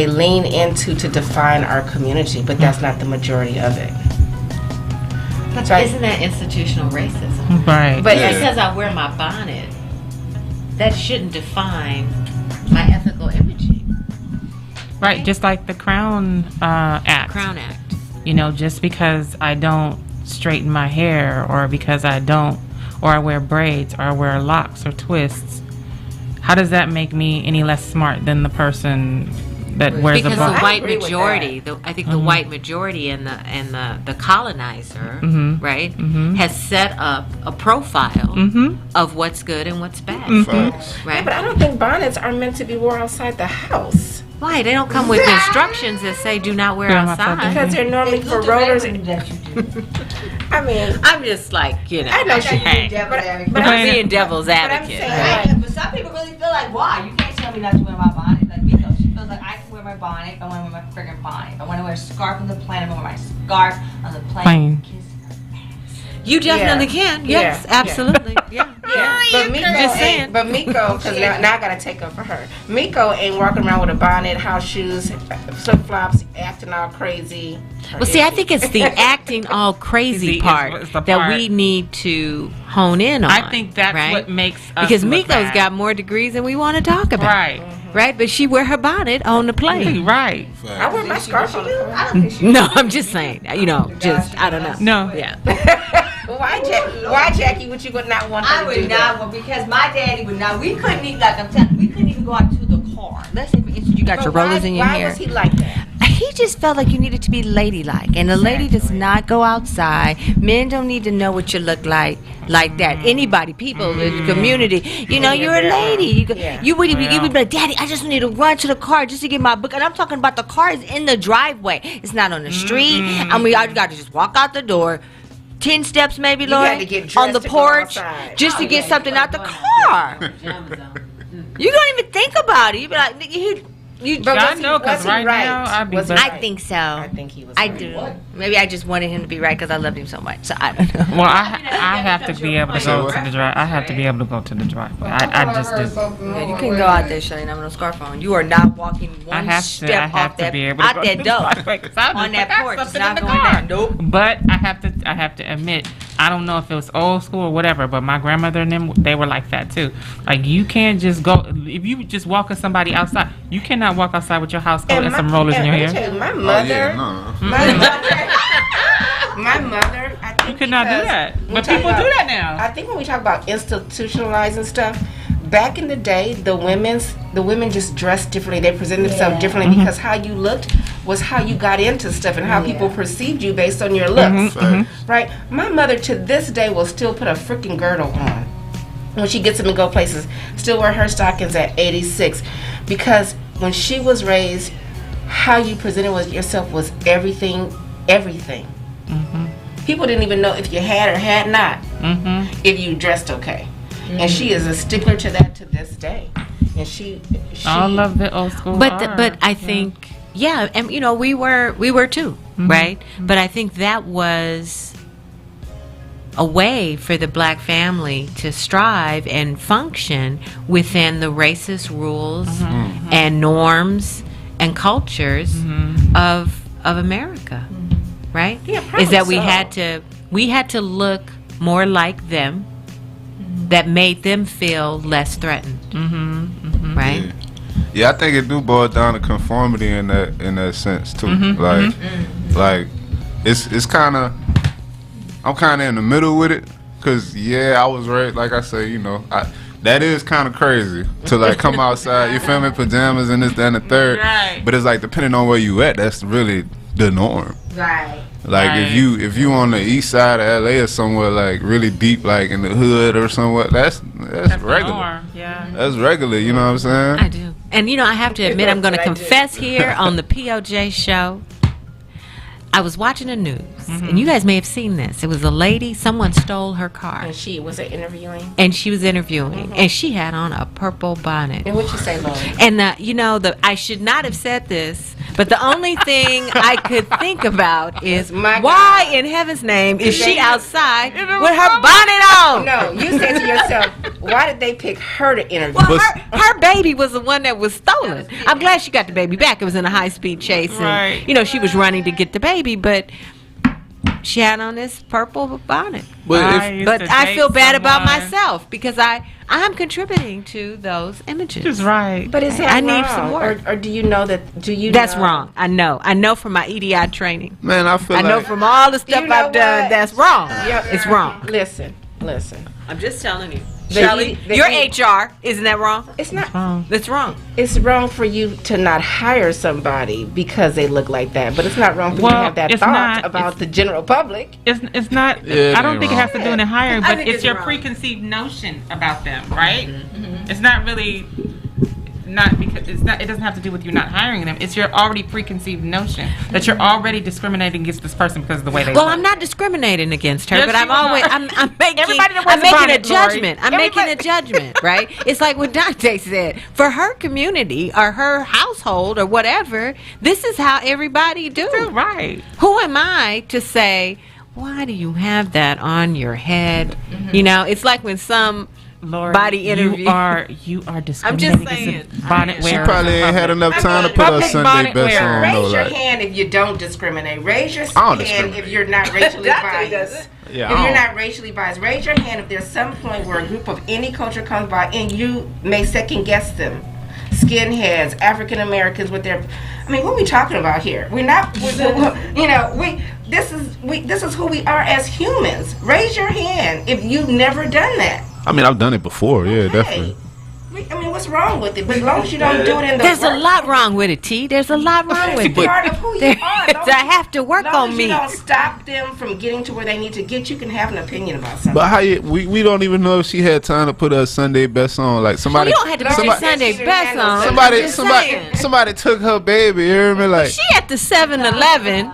lean into to define our community, but that's not the majority of it. But So isn't that institutional racism? Right. But But because I wear my bonnet, that shouldn't define my ethical imaging. Right, just like the Crown Act. Crown Act. You know, just because I don't straighten my hair or because I don't, or I wear braids or I wear locks or twists, how does that make me any less smart than the person that wears Because a the bonnet? white agree with majority, I think the white majority and the colonizer, right, has set up a profile of what's good and what's bad, Facts. yeah, right? but I don't think bonnets are meant to be worn outside the house Why? They don't come with instructions that say do not wear Yeah, I'm outside outside. because they're normally for rollers. I mean, I'm just like, you know. I know she. But I'm being devil's But I'm advocate. saying, right? But some people really feel like, why? You can't tell me not to wear my bonnet. Like, you know, she feels like I can wear my bonnet. I want to wear my friggin' bonnet. I want to wear a scarf on the plane. I want to wear my scarf on the plane. Plane. You definitely Yeah. can. Yes, Yeah. absolutely. Yeah. but Miko, Just saying. but Miko, because now I gotta take up for her. Miko ain't walking around with a bonnet, house shoes, flip flops, acting all crazy. Well, see, I think it's the acting all crazy Is part the that part. we need to hone in on. I think that's right? what makes us because look Miko's bad. got more degrees than we want to talk about. Right. Right, but she wear her bonnet on the plane. Right. I wear my scarf on the phone. No, I'm just saying. You know, just I don't know. No. Yeah. Why, Jackie, would you not want her I to would do not, that? because my daddy would not. We couldn't even, like I'm telling you, we couldn't even go out to the car. Let's say, for instance, you got But your rollers in your why hair. was he like that? He just felt like you needed to be ladylike, and a lady does not go outside. Men don't need to know what you look like that. Anybody, people in the community, you know, you're a lady. You would be like, Daddy, I just need to run to the car just to get my book. And I'm talking about the car is in the driveway. It's not on the street. I mean, you got to just walk out the door. 10 steps maybe, You had Lord, to get dressed on the to go porch outside. just to get something out the car. You don't even think about it. You be like, nigga, But I was he- know, 'cause was he right right? now, I'd be Was he better. I think so. I think he was. I right. do. Maybe I just wanted him to be right because I loved him so much. So I don't know. Well, I have to be able to go to the drive. I have to be able to go to the driveway. I just do. Yeah, you can go out there, Shelly, and I'm no scarf on. You are not walking I one have step to. I off have to that, be able to out go that to the door. driveway 'cause I On just that forgot porch. It's something not in the going car. down. Nope. But I have to admit, I don't know if it was old school or whatever, but my grandmother and them, they were like that too. Like, you can't just go, if you just walk with somebody outside, you cannot walk outside with your house coat and some rollers in your let me hair. tell you, my Oh mother, yeah, no. my mother, My mother, I think You could not do because that. we But talk people about- do that now. I think when we talk about institutionalizing stuff, back in the day, the women just dressed differently. They presented themselves differently because how you looked was how you got into stuff and how people perceived you based on your looks. Right? My mother to this day will still put a freaking girdle on when she gets up and go places. Still wear her stockings at 86 because when she was raised, how you presented with yourself was everything. People didn't even know if you had or had not if you dressed okay. And she is a stickler to that to this day. And she I love the old school. But I think and we were too, right? But I think that was a way for the black family to strive and function within the racist rules and norms and cultures of America, right? Yeah, is that probably we had to look more like them, that made them feel less threatened, right? Yeah, I think it do boil down to conformity in that sense too. Like it's kind of, I'm kind of in the middle with it, cause I was raised, like I say, that is kind of crazy to like come outside, you feel me, pajamas and this, that, and the third. Right. But it's like depending on where you at, that's really the norm. Right. Like Right. if you on the east side of LA or somewhere like really deep, like in the hood or somewhere, that's regular. Norm. Yeah. That's regular, you know what I'm saying? I do. And I have to admit, I'm going to confess here on the POJ show. I was watching the news, and you guys may have seen this. It was a lady, someone stole her car, And she was interviewing. and she was interviewing, and she had on a purple bonnet. And what you say, Lori? And I should not have said this, but the only thing I could think about is My why God. in heaven's name is They- she outside with her bonnet on? No, you said to yourself, why did they pick her to interview? Well, her baby was the one that was stolen. I'm glad she got the baby back. It was in a high-speed chase, and Right. she was running to get the baby, but she had on this purple bonnet. But But I feel bad about someone. myself because I'm contributting to those images. Just right. But is that I wrong? need some work. Or do you know that? That's wrong. I know from my EDI training. man, I feel I know like from all the stuff You know I've done what? that's wrong. Yeah. It's wrong. Listen. I'm just telling you. The Shelley, the your E- HR, isn't that wrong? It's not. That's wrong. It's wrong for you to not hire somebody because they look like that, but it's not wrong for you to Well, have that it's thought not- about the general public. It's not. Yeah, it I don't ain't think it wrong. has to do with the hiring, I but think it's it's your wrong. preconceived notion about them, right? It's not really not because it's not. It doesn't have to do with you not hiring them. It's your already preconceived notion that you're already discriminating against this person because of the way they. Well, look. I'm not discriminating against her, Yes, but I'm you are. always I'm making Everybody that I'm wears a making a bonnet, Lori. judgment. I'm making a judgment, right? It's like what Dante said. For her community or her household or whatever, this is how everybody do. Right. Who am I to say, why do you have that on your head? It's like when some Lord, body interview. You are I'm discriminating just against saying. bonnet she wearers. probably ain't had enough time to put her Public Sunday bonnet best wearer. on though. Raise your Like, hand if you don't discriminate. Raise your I don't hand discriminate. if you're not racially biased. yeah, If you're not racially biased, raise your hand if there's some point where a group of any culture comes by and you may second guess them. Skinheads, African Americans with their, what are we talking about here? We're not, this is who we are as humans. Raise your hand if you've never done that. I mean, I've done it before. Yeah, definitely. What's wrong with it? But as long as you don't do it in the There's a work- lot wrong with it, T. There's a lot wrong with It's it. part of who you There- are. I have to work As long on as me. you don't stop them from getting to where they need to get, you can have an opinion about something. But we don't even know if she had time to put her Sunday best on. Like somebody, You don't have to put your somebody- Sunday best on. somebody, I'm just saying. somebody took her baby. You hear me? Like, She at the 7-Eleven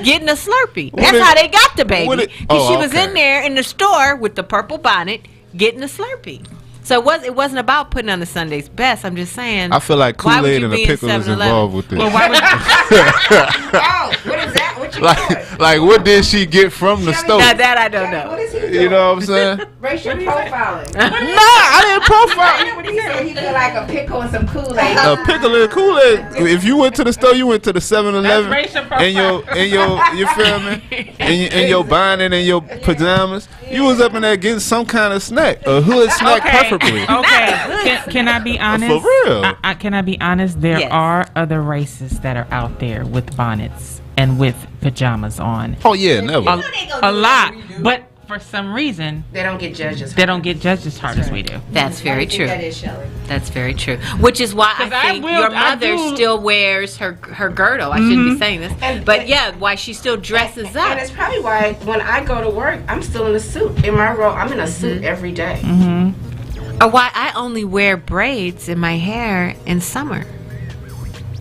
getting a Slurpee. What That's is- how they got the baby. what it- Because oh, she was okay. in there in the store with the purple bonnet getting a Slurpee. So it wasn't about putting on the Sunday's best. I'm just saying. I feel like why would Kool-Aid you and a be in pickle is 7-Eleven? involved with this. Well, why would Oh, what is that? What you doing? like what did she get from the store? Now that I don't know. What is he doing? You know what I'm saying? Racial profiling. Nah, I didn't profile. What he said? He feel like a pickle and some Kool-Aid. A pickle and Kool-Aid. If you went to the store, you went to the 7-Eleven, That's racial and you feel me, and your bonnet and your pajamas, you was up in there getting some kind of snack, a hood snack preferably. Okay. Can I be honest? For real. Can I be honest? There Yes. are other races that are out there with bonnets and with pajamas on. Oh yeah, never. A lot, but for some reason They don't get judged as they don't get judged as hard as we do. That's very true. That is Shelley. That's very true. Which is why 'Cause I think your mother still wears her girdle. I shouldn't be saying this, but yeah, why she still dresses up. And it's probably why when I go to work, I'm still in a suit. In my role, I'm in a suit every day. Or why I only wear braids in my hair in summer.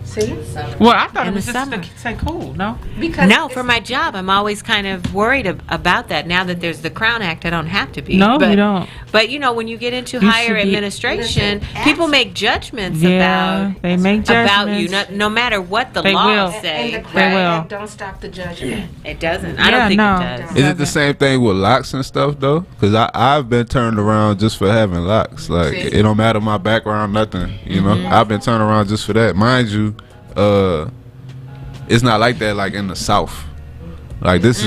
See? Well, I thought In it was the just summer. to say cool. No, Because No, for my job, I'm always kind of worried about that. Now that there's the Crown Act, I don't have to be. No, but, you don't. But when you get into You higher should be- administration, people make judgments yeah, they make judgments about you, no matter what the They laws will. and say. the They Crown will. Act don't stop the judgment. It doesn't. Yeah, I don't think no. it does. Is it the same thing with locks and stuff though? Because I've been turned around just for having locks. Like it don't matter my background, nothing. You know, I've been turned around just for that. Mind you, it's not like that like in the South. Like this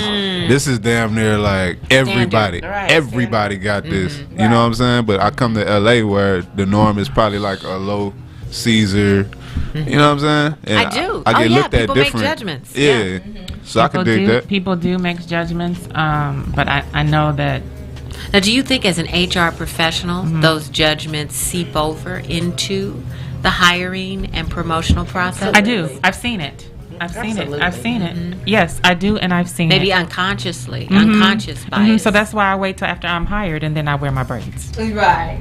is damn near like everybody. Right, Everybody got this. You know what I'm saying? But I come to LA where the norm is probably like a low Caesar. You know what I'm saying? And I do. I get looked people at different. make judgments. Yeah. So I can dig that. People do make judgments, but I know that Now, do you think as an HR professional, those judgments seep over into the hiring and promotional process? I do. I've seen it. I've seen it. Yes, I do, and I've seen Maybe it. unconsciously, unconscious bias. So that's why I wait till after I'm hired, and then I wear my braids. Right.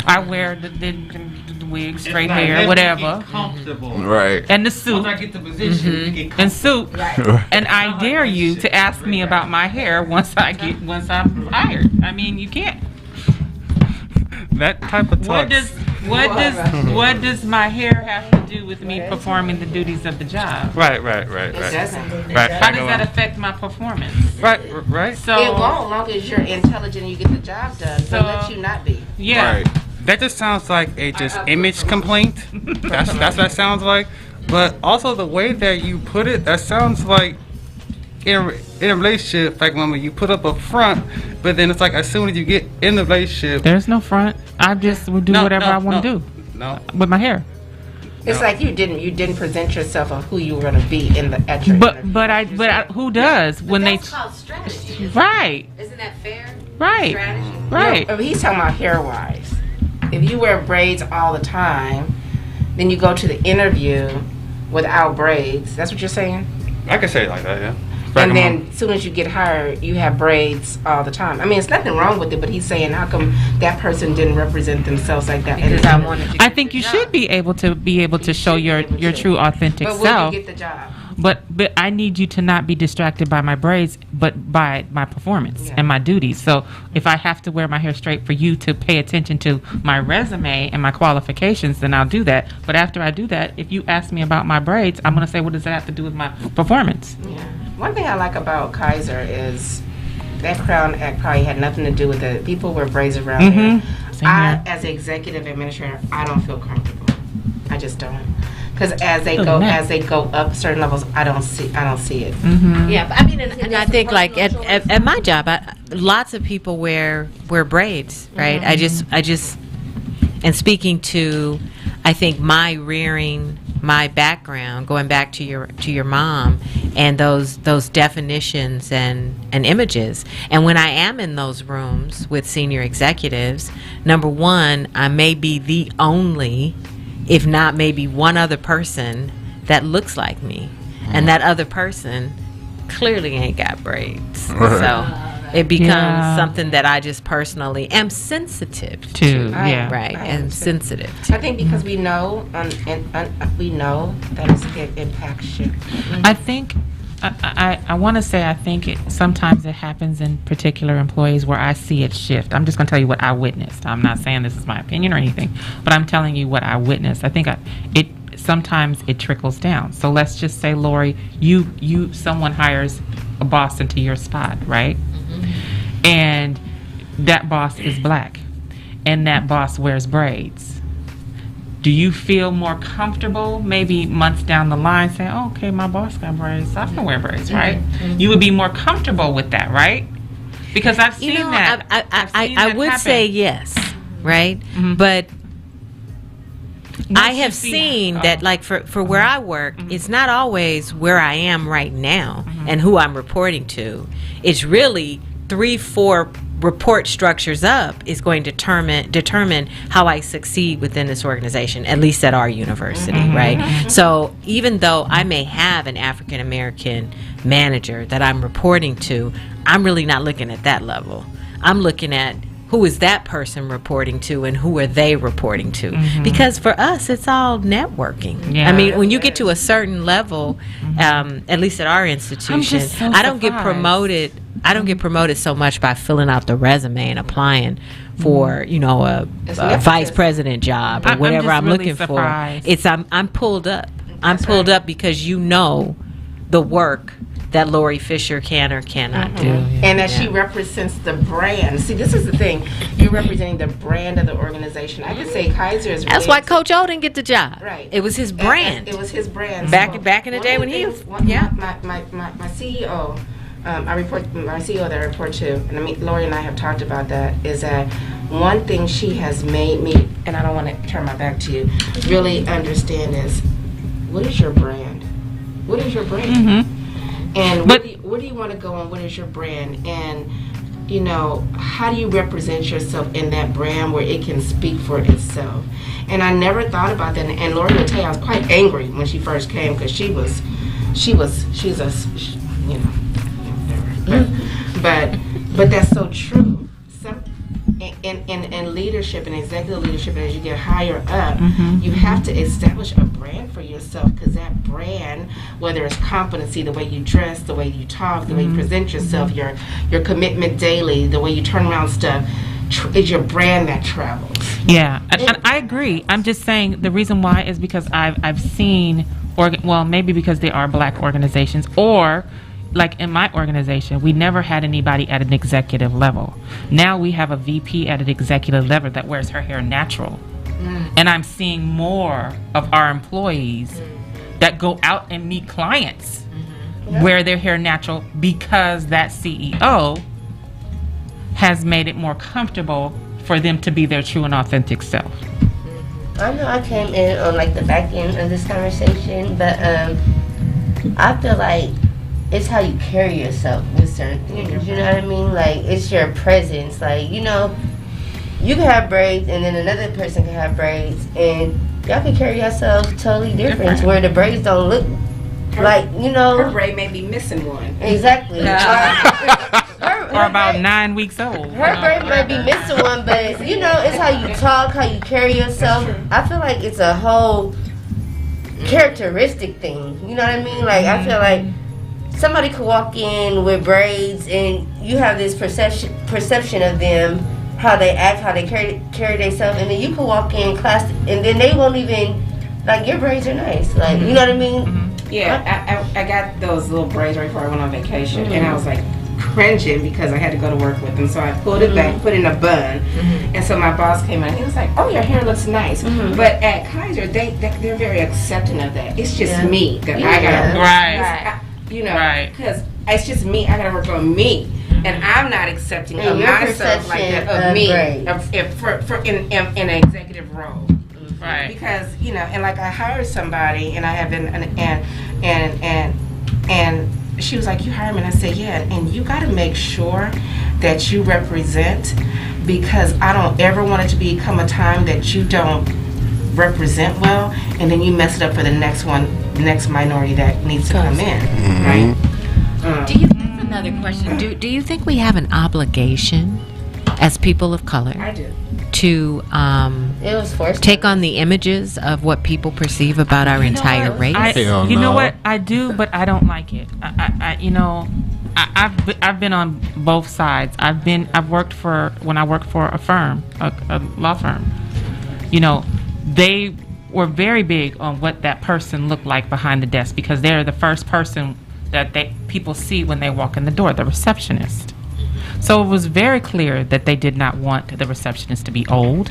I wear the wig, straight hair, whatever, Comfortable. Right. and the suit. Once I get the position, you get And suit, and I dare you to ask me about my hair once I'm hired. I mean, you can't. that type of talk. What does my hair have to do with me performing the duties of the job? Right. It doesn't. Right. How does that affect my performance? Right. So It won't, long as you're intelligent and you get the job done. So let you not be. yeah. Right. That just sounds like a just image complaint. That's what that sounds like. But also the way that you put it, that sounds like in a relationship, like when you put up a front, but then it's like as soon as you get in the relationship, There's no front. I just will do whatever I want to do No. with my hair. It's like you didn't present yourself of who you were going to be at your interview. But who does when That's called strategy. right Isn't that fair? right Strategy. right. No, he's talking about hair wise. If you wear braids all the time, then you go to the interview without braids. That's what you're saying? I can say it like that, yeah. And then as soon as you get hired, you have braids all the time. I mean, it's nothing wrong with it, but he's saying how come that person didn't represent themselves like that? Because I wanted to. I think you should be able to show your true authentic But will self. you get the job? But I need you to not be distracted by my braids, but by my performance and my duties. So if I have to wear my hair straight for you to pay attention to my resume and my qualifications, then I'll do that. But after I do that, if you ask me about my braids, I'm going to say, what does that have to do with my performance? Yeah. One thing I like about Kaiser is that Crown Act probably had nothing to do with it. People wear braids around here. Same I, here. as an executive administrator, I don't feel comfortable. I just don't. Because as they Doesn't go up certain levels, I don't see it. Yeah, but I mean, And I think like at my job, lots of people wear braids, right? I just, and speaking to, I think my rearing, my background, going back to your mom, and those definitions and images. And when I am in those rooms with senior executives, number one, I may be the only, if not maybe one other person that looks like me, and that other person clearly ain't got braids. So it becomes something that I just personally am sensitive to. Yeah. Right, I and understand. sensitive to. I think because we know, we know that it impacts you. I think I want to say I think sometimes it happens in particular employees where I see it shift. I'm just going to tell you what I witnessed. I'm not saying this is my opinion or anything, but I'm telling you what I witnessed. I think sometimes it trickles down. So let's just say, Lori, someone hires a boss into your spot, right? Mm-hmm. And that boss is black, and that boss wears braids. Do you feel more comfortable maybe months down the line saying, oh, okay, my boss got braids, so I can wear braids, right? Mm-hmm. You would be more comfortable with that, right? Because I've seen that. I would happen. say yes, right? Mm-hmm. But I have seen that, like for where I work, it's not always where I am right now and who I'm reporting to. It's really 3-4 report structures up is going to determine how I succeed within this organization, at least at our university, right? So even though I may have an African American manager that I'm reporting to, I'm really not looking at that level. I'm looking at who is that person reporting to and who are they reporting to? Because for us, it's all networking. Yeah. I mean, when you get to a certain level, at least at our institution, I don't get promoted. I don't get promoted so much by filling out the resume and applying for, you know, a vice president job or whatever I'm really looking surprised. for. It's I'm pulled up. I'm pulled up because you know the work that Lori Fisher can or cannot do. And that she represents the brand. See, this is the thing. You're representing the brand of the organization. I could say Kaiser is really... That's why Coach O didn't get the job. Right. It was his brand. It was his brand. Back in the day when he was... My CEO, my CEO that I report to, and I mean, Lori and I have talked about that, is that one thing she has made me, and I don't want to turn my back to you, really understand is, what is your brand? What is your brand? And where do you want to go, and what is your brand? And, you know, how do you represent yourself in that brand where it can speak for itself? And I never thought about that. And Lori will tell you, I was quite angry when she first came because she's a, you know, whatever. But that's so true. In leadership and executive leadership, and as you get higher up, you have to establish a brand for yourself, because that brand, whether it's competency, the way you dress, the way you talk, the way you present yourself, your commitment daily, the way you turn around stuff, is your brand that travels. Yeah, and I agree. I'm just saying the reason why is because I've seen, well, maybe because they are black organizations, or like in my organization, we never had anybody at an executive level. Now we have a VP at an executive level that wears her hair natural. And I'm seeing more of our employees that go out and meet clients wear their hair natural, because that CEO has made it more comfortable for them to be their true and authentic self. I know I came in on like the back end of this conversation, but I feel like it's how you carry yourself with certain things. You know what I mean? Like, it's your presence. Like, you know, you can have braids, and then another person can have braids, and y'all can carry yourselves totally different. Where the braids don't look like, you know. Her braid may be missing one. Exactly. Or about 9 weeks old. Her braid might be missing one, but you know, it's how you talk, how you carry yourself. I feel like it's a whole characteristic thing. You know what I mean? Like, I feel like somebody could walk in with braids, and you have this perception of them, how they act, how they carry themselves, and then you could walk in class, and then they won't even, like, your braids are nice. Like, you know what I mean? Yeah, I got those little braids right before I went on vacation, and I was like cringing because I had to go to work with them. So I pulled it back, put it in a bun, and so my boss came in and he was like, "Oh, your hair looks nice." But at Kaiser, they're very accepting of that. It's just me that I gotta Right. you know, because it's just me. I gotta work on me, and I'm not accepting of myself like that, of me, in an executive role. Right. Because, you know, and like I hired somebody, and I have been, and she was like, "You hired me," and I said, "Yeah," and you got to make sure that you represent, because I don't ever want it to become a time that you don't represent well, and then you mess it up for the next minority that needs to come in, right? Do you? That's another question. Do you think we have an obligation as people of color? I do. To It was forced. take on the images of what people perceive about our entire race? Hell You know no. what? I do, but I don't like it. I've been on both sides. I've worked for, when I worked for a firm, a law firm. You know, they were very big on what that person looked like behind the desk, because they're the first person that people see when they walk in the door, the receptionist. So it was very clear that they did not want the receptionist to be old.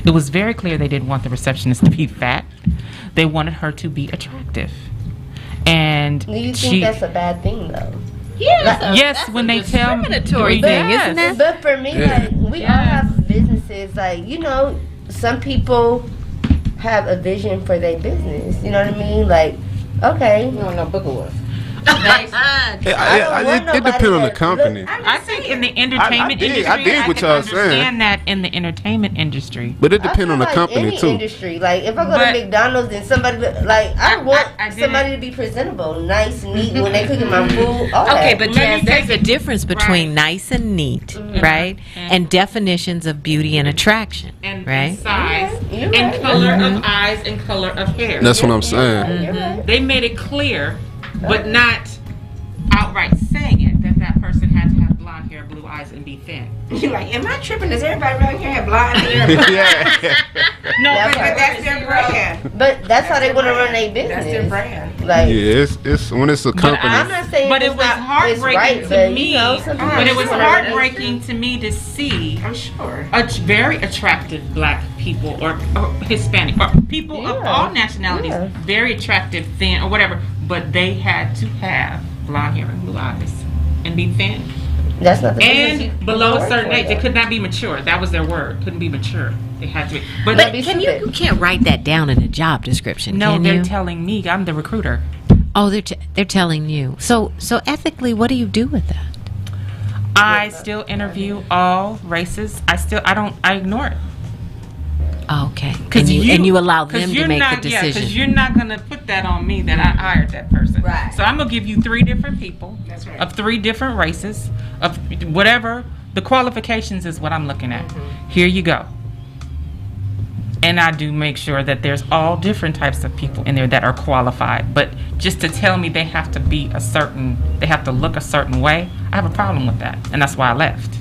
It was very clear they didn't want the receptionist to be fat. They wanted her to be attractive. And Do you think that's a bad thing, though? yes, when they tell discriminatory thing, isn't it? But for me, like, we all have businesses. Like, you know, some people have a vision for their business. You know what I mean? Like, okay. You don't know Booker Wolf. It depends on the company. I think in the entertainment industry, I dig what can y'all saying. understand that in the entertainment industry. But it I depends feel on the like company any too. industry. Like if I go But- to McDonald's and somebody like I want I didn't- somebody to be presentable, nice, neat when they cooking my food. All Okay, that. but Let Jazz, me there's take a difference between nice and neat, right? And definitions of beauty and attraction, And right? size, You're and right. color of eyes, and color of hair. That's what I'm saying. You're right. They made it clear, but not outright saying it, that person had to have blonde hair, blue eyes, and be thin. You're like, am I tripping? Does everybody around here have blonde hair? Yeah. No, That But part. that's their brand. But that's how they want to run their business. That's their brand. Like Yeah, it's when it's a company. I'm not saying but it it's was not, heartbreaking it's right, to but, me. You know, some people But it was just wanna run their heartbreaking to me to see I'm sure. very attractive black people or Hispanic or people of Yeah. all nationalities, Yeah. very attractive, thin or whatever, but they had to have blonde hair and blue eyes and be thin That's not the business you and below a work certain for, age. They though. could not be mature. That was their word. Couldn't be mature. They had to be. But, But be Can stupid. you can't write that down in a job description, no, can they're you? telling me. I'm the recruiter. Oh, they're telling you. So ethically, what do you do with that? I still interview all races. I ignore it. Oh, okay. And you allow them 'cause to you're make not, the Yeah, decision. because you're not going to put that on me that I hired that person. Right. So I'm going to give you 3 different people That's right. of 3 different races of whatever. The qualifications is what I'm looking at. Here you go. And I do make sure that there's all different types of people in there that are qualified. But just to tell me they have to be they have to look a certain way, I have a problem with that. And that's why I left.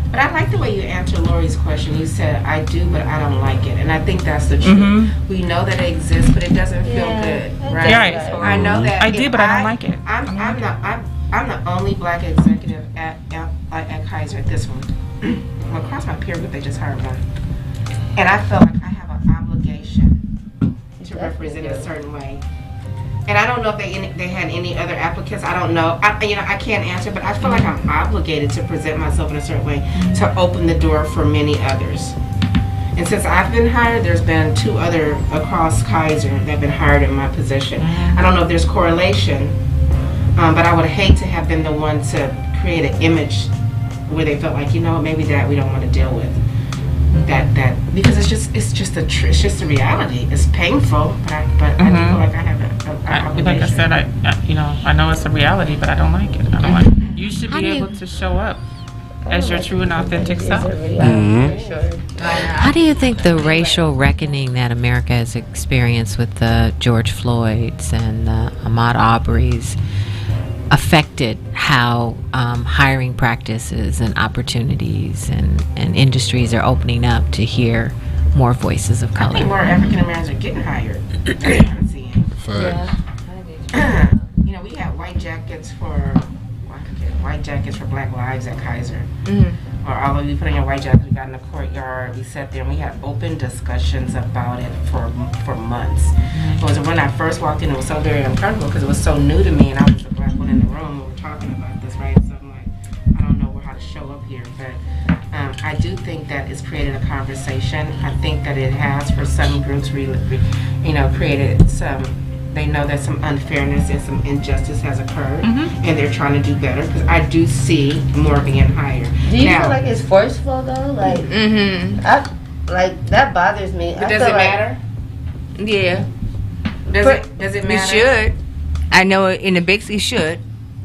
But I like the way you answered Lori's question. You said, I do, but I don't like it. And I think that's the truth. We know that it exists, but it doesn't feel good, right? Right. I know that. I if did, but I don't like it. I'm the only black executive at Kaiser at this one. Well, across my peer group, they just hired one. And I feel like I have an obligation to represent a certain way. And I don't know if they had any other applicants. I don't know. I can't answer, but I feel like I'm obligated to present myself in a certain way to open the door for many others. And since I've been hired, there's been 2 other across Kaiser that have been hired in my position. I don't know if there's correlation, but I would hate to have been the one to create an image where they felt like, maybe that we don't want to deal with. That because it's just the reality. It's painful, but I do feel like I have an obligation. Like I said, I know it's a reality, but I don't like it. I don't like it. You should be able to show up as your true and authentic self. How do you think the racial reckoning that America has experienced with the George Floyds and the Ahmaud Arbery's affected how hiring practices and opportunities and industries are opening up to hear more voices of I think color? more African Americans are getting hired. That's what I'm seeing. Facts. We had white jackets for Black Lives at Kaiser. Or although we put on your white jacket, we got in the courtyard, we sat there and we had open discussions about it for months. It was when I first walked in, it was so very uncomfortable because it was so new to me and I was the black one in the room and we were talking about this, right? So I'm like, I don't know how to show up here, but I do think that it's created a conversation. I think that it has for some groups created some. They know that some unfairness and some injustice has occurred, and they're trying to do better. Because I do see more being hired. Do you feel like it's forceful though? Like, that bothers me. But does it matter? Yeah. Does it We matter? should. I know in the Bixie should.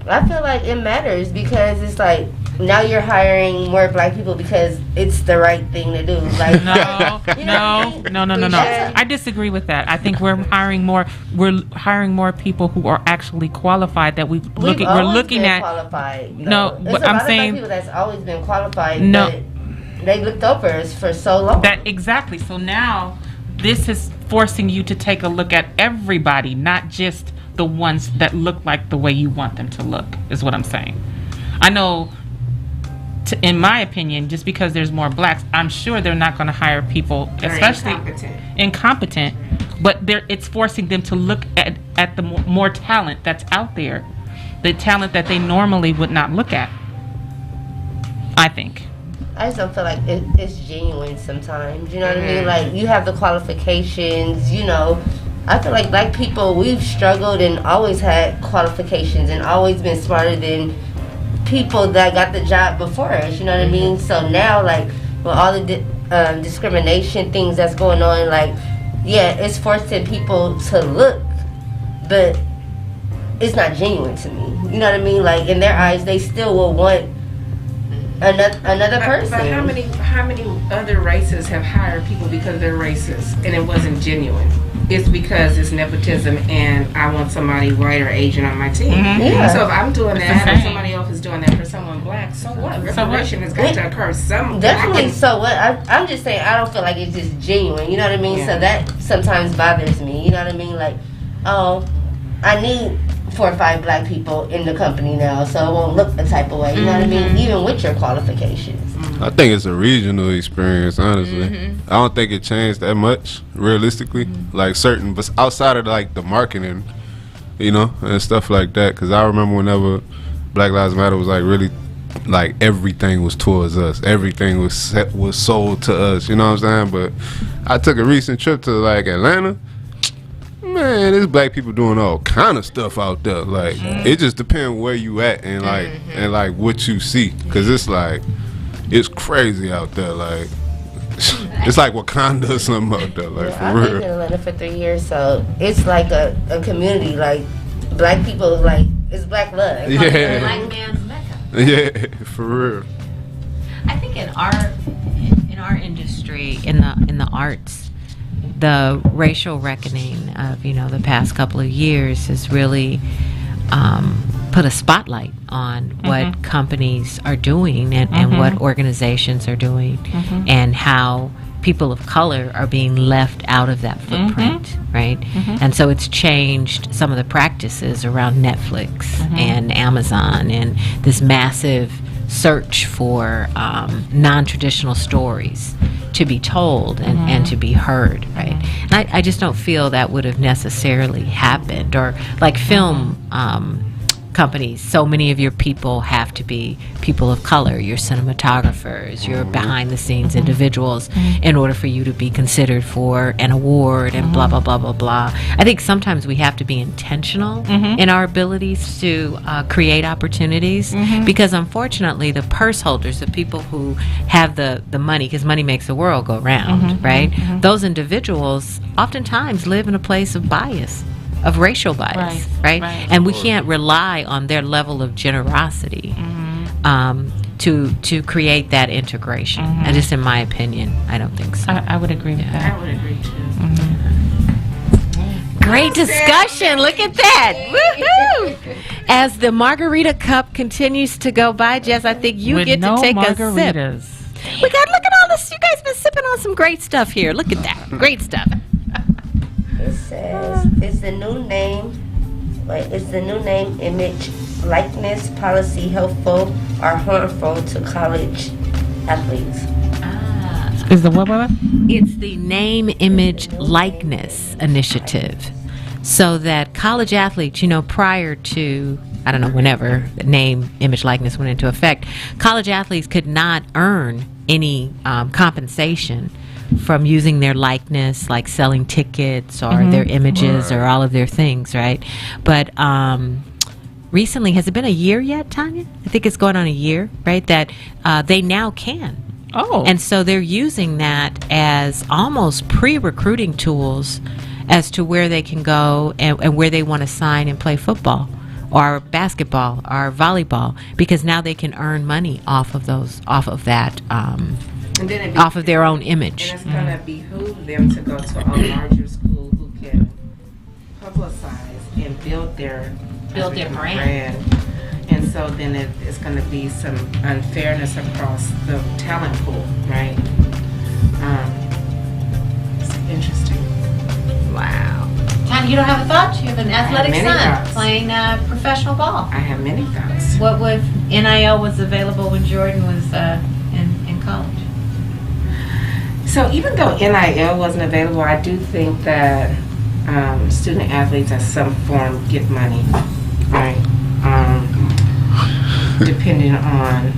I feel like it matters because it's like now you're hiring more black people because it's the right thing to do. Like No. Yeah. I disagree with that. I think we're hiring more people who are actually qualified. That we're looking at. Qualified. No, There's but a I'm lot of saying- black people that's always been qualified. No. But they looked over us for so long. That exactly. So now, this is forcing you to take a look at everybody, not just the ones that look like the way you want them to look. Is what I'm saying. I know. In my opinion, just because there's more blacks, I'm sure they're not going to hire people, especially incompetent. But it's forcing them to look at the more talent that's out there, the talent that they normally would not look at. I think. I just don't feel like it's genuine sometimes. You know what I mean? Like, you have the qualifications, you know. I feel like black people, we've struggled and always had qualifications and always been smarter than people that got the job before us. You know what I mean? So now, like, with all the discrimination things that's going on, like, yeah, it's forcing people to look, but it's not genuine to me. You know what I mean? Like, in their eyes, they still will want another person. But how many other races have hired people because they're racist and it wasn't genuine? It's because it's nepotism and I want somebody white or Asian on my team. Yeah. So if I'm doing that and somebody else is doing that for someone black, so what? Reparation has got to occur. Definitely. So what? I'm just saying, I don't feel like it's just genuine. You know what I mean? Yeah. So that sometimes bothers me. You know what I mean? Like, oh, I need 4 or 5 black people in the company now, so it won't look the type of way. You know what I mean? Even with your qualifications. I think it's a regional experience, honestly. I don't think it changed that much, realistically. Like certain, but outside of like the marketing, you know, and stuff like that. Because I remember whenever Black Lives Matter was like really, like everything was towards us. Everything was sold to us. You know what I'm saying? But I took a recent trip to like Atlanta. Man, there's black people doing all kind of stuff out there. Like it just depends where you at and like and like what you see. Cause it's like it's crazy out there. Like it's like Wakanda or something out there. Like I've for been real. in Atlanta for 3 years, so it's like a community. Like, black people, like, it's black love. Yeah. Black man's mecca. Yeah, for real. I think in our industry, in the arts, the racial reckoning of the past couple of years has really put a spotlight on what companies are doing and what organizations are doing and how people of color are being left out of that footprint, right? And so it's changed some of the practices around Netflix and Amazon and this massive search for non-traditional stories to be told and to be heard, right? And I just don't feel that would have necessarily happened. Or like film companies, so many of your people have to be people of color, your cinematographers, your behind the scenes individuals in order for you to be considered for an award and blah blah blah blah blah. I think sometimes we have to be intentional in our abilities to create opportunities because unfortunately the purse holders, the people who have the money, because money makes the world go round, right? Those individuals oftentimes live in a place of bias, of racial bias, right? And we can't rely on their level of generosity to create that integration. And just in my opinion, I don't think so. I would agree with that. I would agree too. Great discussion. Look at that. Woohoo! As the margarita cup continues to go by, Jess, I think you With get no to take margaritas. a sip. Look at all this. You guys been sipping on some great stuff here. Look at that. Great stuff. It says, is the new name, image, likeness policy helpful or harmful to college athletes? Is the what? It's the name, image, likeness initiative. So that college athletes, prior to, I don't know, whenever the name, image, likeness went into effect, college athletes could not earn any compensation from using their likeness, like selling tickets or their images or all of their things, right? But recently, has it been a year yet, Tanya? I think it's going on a year, right? That they now can. Oh. And so they're using that as almost pre-recruiting tools as to where they can go and where they want to sign and play football or basketball or volleyball, because now they can earn money off of that. And then off of their own image. And it's going to behoove them to go to a larger school who can publicize and build their brand. And so then it's going to be some unfairness across the talent pool, right? It's interesting. Wow. Tanya, you don't have a thought? You have an athletic many son thoughts. playing professional ball. I have many thoughts. What if NIL was available when Jordan was in college? So even though NIL wasn't available, I do think that student athletes in some form get money, right? Depending on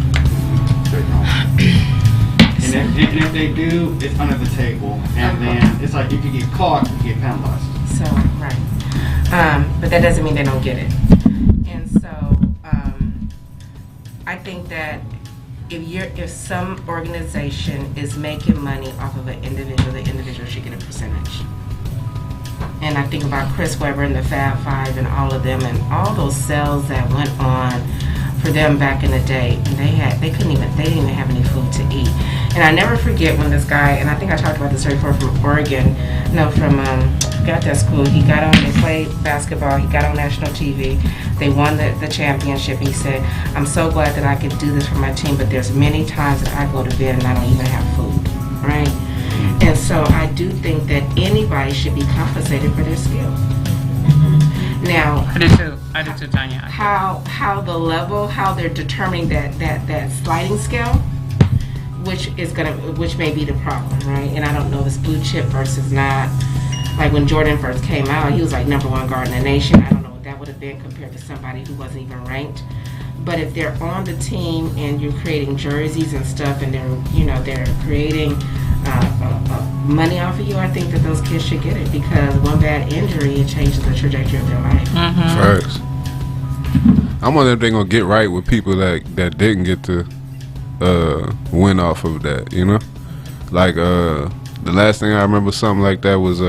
And if they do, it's under the table. And then it's like if you get caught, you get penalized. So, right. But that doesn't mean they don't get it. And so, I think that if some organization is making money off of an individual, the individual should get a percentage. And I think about Chris Webber and the Fab Five and all of them and all those sales that went on for them back in the day. And they didn't even have any food to eat. And I never forget when this guy, and I think I talked about this before, from Oregon, got that school. He got on, they played basketball, he got on national TV, they won the championship. He said, I'm so glad that I could do this for my team, but there's many times that I go to bed and I don't even have food, right? And so I do think that anybody should be compensated for their skill. Now, I do too, Tanya. How they're determining that sliding scale, which may be the problem, right? And I don't know if it's blue chip versus not. Like when Jordan first came out, he was like #1 guard in the nation. I don't know what that would have been compared to somebody who wasn't even ranked. But if they're on the team and you're creating jerseys and stuff, and they're creating money off of you, I think that those kids should get it, because one bad injury, it changes the trajectory of their life. First, I'm wondering if they're gonna get right with people that didn't get to win off of that. Like the last thing I remember something like that was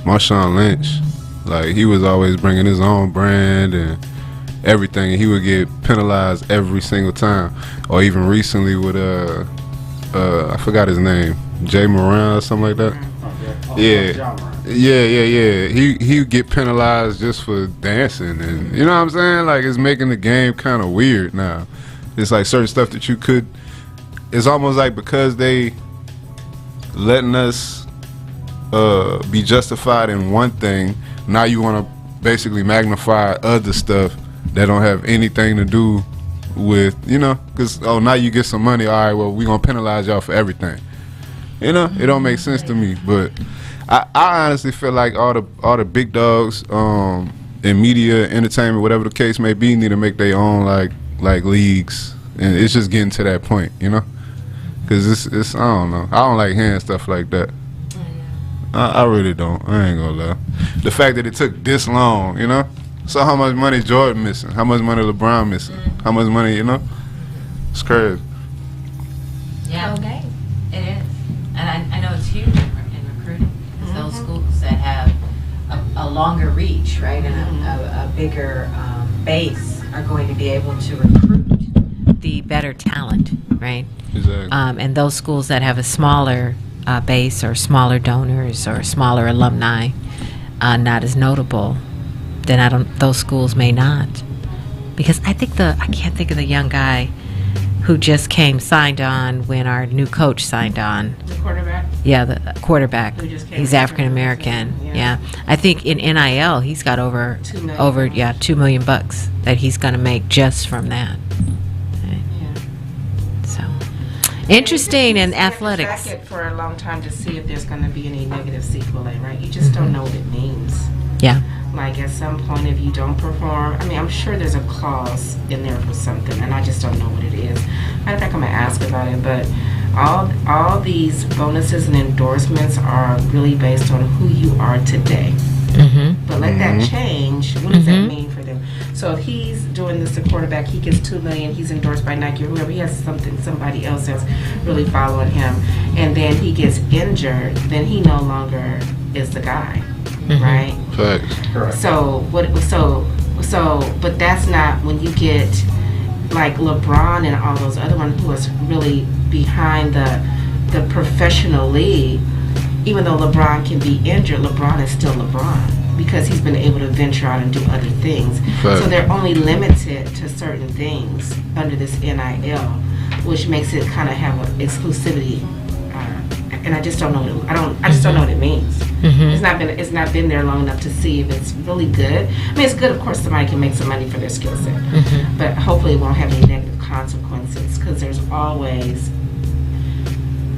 Marshawn Lynch. Like, he was always bringing his own brand and everything, and he would get penalized every single time. Or even recently with I forgot his name, Jay Moran or something like that. Yeah. He would get penalized just for dancing, and you know what I'm saying? Like, it's making the game kind of weird now. It's like certain stuff that you could. It's almost like because they letting us be justified in one thing, now you want to basically magnify other stuff that don't have anything to do with, because now you get some money, all right, well, we're going to penalize y'all for everything. It don't make sense to me. But I honestly feel like all the big dogs in media, entertainment, whatever the case may be, need to make their own like leagues, and it's just getting to that point, because it's I don't know, I don't like hearing stuff like that. I really don't. I ain't gonna lie. The fact that it took this long, so how much money Jordan missing? How much money LeBron missing? How much money, it's crazy. Yeah, okay, it is, and I know it's huge in recruiting, because those schools that have a longer reach, right, and a bigger base are going to be able to recruit the better talent, right? Exactly. And those schools that have a smaller base or smaller donors or smaller alumni, not as notable, then those schools may not. Because I can't think of the young guy who just signed on when our new coach signed on. The quarterback? Yeah, the quarterback. Who just came He's from African American. Yeah. Yeah. I think in NIL he's got over $2 million. $2 million that he's going to make just from that. So interesting in athletics. Track it for a long time to see if there's going to be any negative sequelae, right? You just don't know what it means. Yeah. Like, at some point, if you don't perform, I'm sure there's a clause in there for something, and I just don't know what it is. Matter of fact, I'm going to ask about it, but all these bonuses and endorsements are really based on who you are today. But let that change. What does that mean for them? So if he's doing this to quarterback, he gets $2 million, he's endorsed by Nike or whoever, he has somebody else that's really following him, and then he gets injured, then he no longer is the guy. Right? Facts. Correct. But that's not when you get like LeBron and all those other ones who is really behind the professional league. Even though LeBron can be injured, LeBron is still LeBron because he's been able to venture out and do other things. Facts. So they're only limited to certain things under this NIL, which makes it kind of have an exclusivity. And I just don't know. I just don't know what it means. It's not been there long enough to see if it's really good. It's good, of course. Somebody can make some money for their skill set, but hopefully it won't have any negative consequences because there's always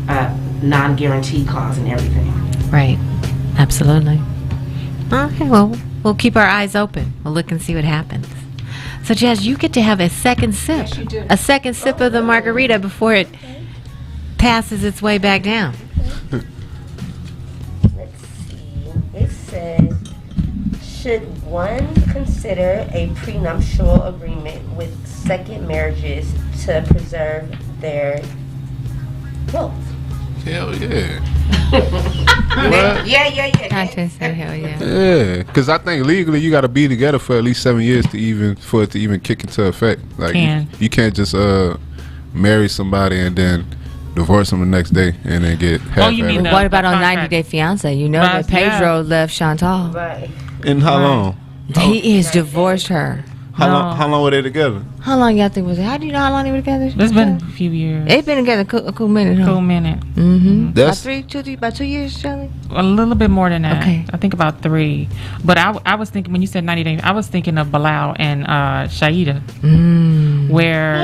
a non-guarantee clause in everything. Right. Absolutely. Okay. Well, we'll keep our eyes open. We'll look and see what happens. So, Jazz, you get to have a second sip. Yes, you do. A second sip of the margarita before it passes its way back down? Let's see. It says, should one consider a prenuptial agreement with second marriages to preserve their wealth? Hell yeah. Yeah. Dante said, hell yeah. Yeah, because I think legally you got to be together for at least 7 years for it to even kick into effect. Like you can't just marry somebody and then divorce them the next day and then get half. you mean Well, what about on 90 Day Fiance? You know that Pedro left Chantal. Right. And how long? He has divorced her. How long were they together? How long y'all think was it? How do you know how long they were together? It's been a few years. They've been together a cool minute. Huh? Cool minute. Mm-hmm. That's About 2 years, Charlie. A little bit more than that. Okay. I think about 3. But I was thinking, when you said 90 days, I was thinking of Bilal and Shaida. Where...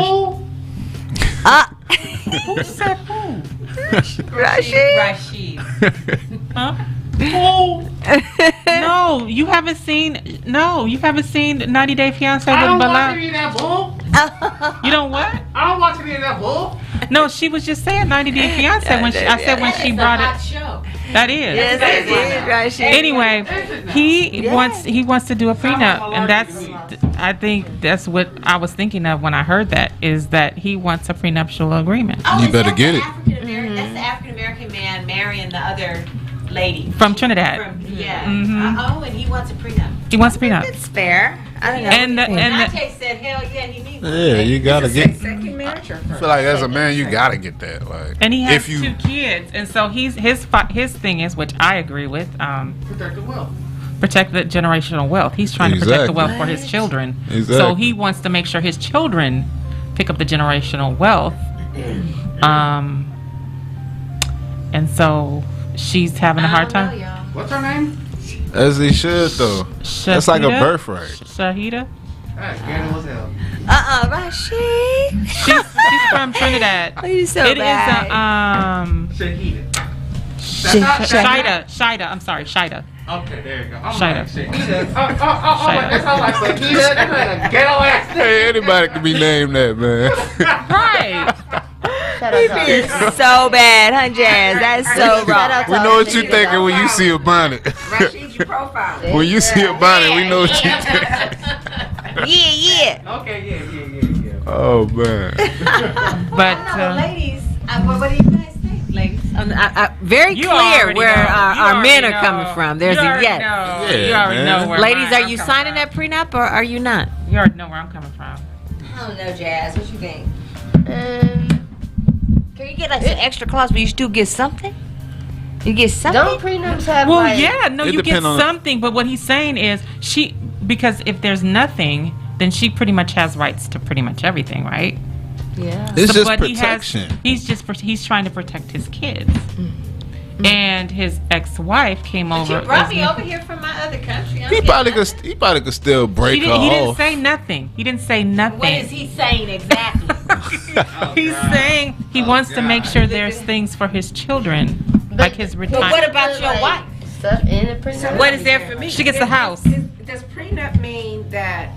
Who said who? Rashid. Huh? No, you haven't seen 90 Day Fiance with Bilal. any of that bull. You don't what? I don't watch any of that bull. No, she was just saying 90 Day Fiance when I said when she brought it. Show. That is. Yes, it is, Rashid. Anyway, he wants to do a prenup, and I think that's what I was thinking of when I heard that, is that he wants a prenuptial agreement You better get it. That's the African American man marrying the other lady. from Trinidad. And he wants a prenup. He wants a prenup. It's fair. I don't know. And Dante said, hell yeah, he needs it. Yeah, you gotta get. Second marriage or I first? feel like as a man, you gotta get that. Like, and he has if you 2 kids, and so his thing is, which I agree with, Protect the wealth. protect the generational wealth. He's trying to protect the Exactly. wealth for his children. Exactly. So he wants to make sure his children pick up the generational wealth. And so she's having a hard time. What's her name? as they should though. That's like a Shahida? birthright. Shahida? That's scandal as hell. Rashid. She's from Trinidad. Oh, you so It is bad. Shahida. Shida. I'm sorry, Shida. Okay, there you go. I'm Shida. like, Shahida. That sounds like Shahida. That's like a ghetto ass. Hey, anybody can be named that, man. Right. Shout out to So bad, huh, Jazz? That's so wrong. We know what you're thinking when you see a bonnet. Rashid, you profile. When you see a bonnet, we know what you're thinking. Yeah. Okay, yeah. Oh man. But Ladies, what do you guys think, ladies? Very you clear already where know. our You men are already coming know. from. There's you a already yes. know. Yeah, You already man. know where Ladies, I'm are you coming signing from. that prenup or are you not? You already know where I'm coming from. I don't know, Jazz. What you think? Can you get like some extra clause but you still get something? You get something? Don't prenups have Well, like... yeah, no, It you get depend on- something, but what he's saying is because if there's nothing, then she pretty much has rights to pretty much everything, right? Yeah. It's just But protection. he's trying to protect his kids. And his ex-wife came over. You brought me over here from my other country. He probably could still break He her didn't off. say nothing. He didn't say nothing. What is he saying exactly? He's saying he wants to make sure there's things for his children, like his retirement. What about your wife? Stuff in the prenup. What is there for me? She gets the house. Does prenup mean that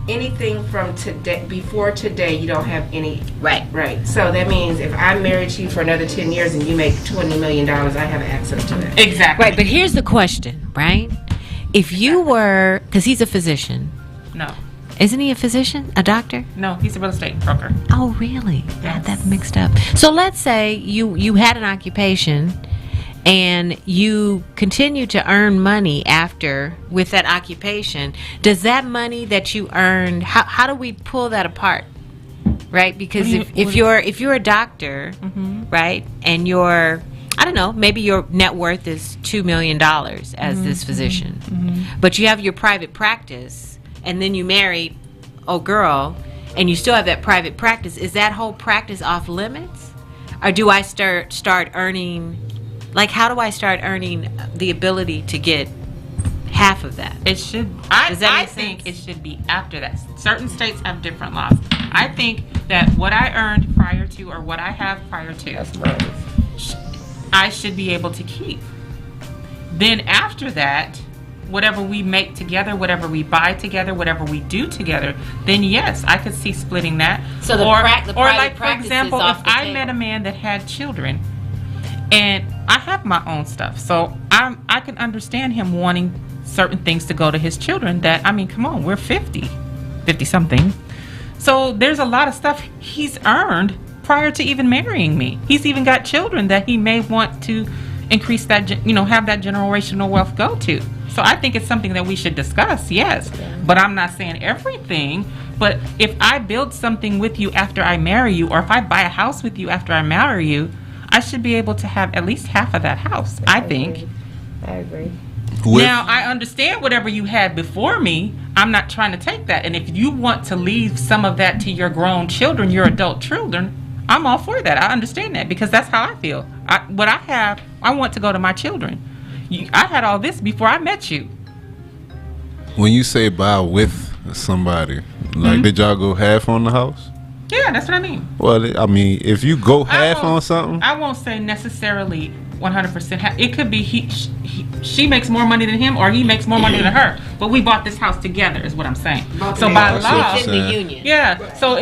anything from today, before today, you don't have any? Right. Right. So that means if I married you for another 10 years and you make $20 million, I have access to that. Exactly. Right, but here's the question, right? If you were, because he's a physician, No, isn't he a physician, a doctor? no, he's a real estate broker. Oh, really? I had that mixed up. So let's say you had an occupation and you continue to earn money after with that occupation. Does that money that you earned, how do we pull that apart? Right? Because if you're a doctor, right, and you're, I don't know, maybe your net worth is $2 million as this physician, but you have your private practice, and then you married a girl, and you still have that private practice. Is that whole practice off limits, or do I start earning? Like, how do I start earning the ability to get half of that? It should. Does that I make think sense? it should be after that. Certain states have different laws. I think that what I earned prior to, or what I have prior to, I should be able to keep. Then after that, whatever we make together, whatever we buy together, whatever we do together, then yes, I could see splitting that. So the or private like, for practice is example, off if the I table. met a man that had children, and I have my own stuff, so I can understand him wanting certain things to go to his children. That, I mean, come on, we're 50 something. So there's a lot of stuff he's earned prior to even marrying me. He's even got children that he may want to increase that, have that generational wealth go to. So I think it's something that we should discuss, yes. But I'm not saying everything. But if I build something with you after I marry you, or if I buy a house with you after I marry you, I should be able to have at least half of that house, I think. I agree. Now, I understand whatever you had before me. I'm not trying to take that. And if you want to leave some of that to your grown children, your adult children, I'm all for that. I understand that, because that's how I feel. What I have, I want to go to my children. I had all this before I met you. When you say buy with somebody, like, did y'all go half on the house? Yeah, that's what I mean. Well, I mean, if you go half on something, I won't say necessarily 100%. It could be she makes more money than him, or he makes more money than her. But we bought this house together, is what I'm saying. So by law, It's in the union. yeah. So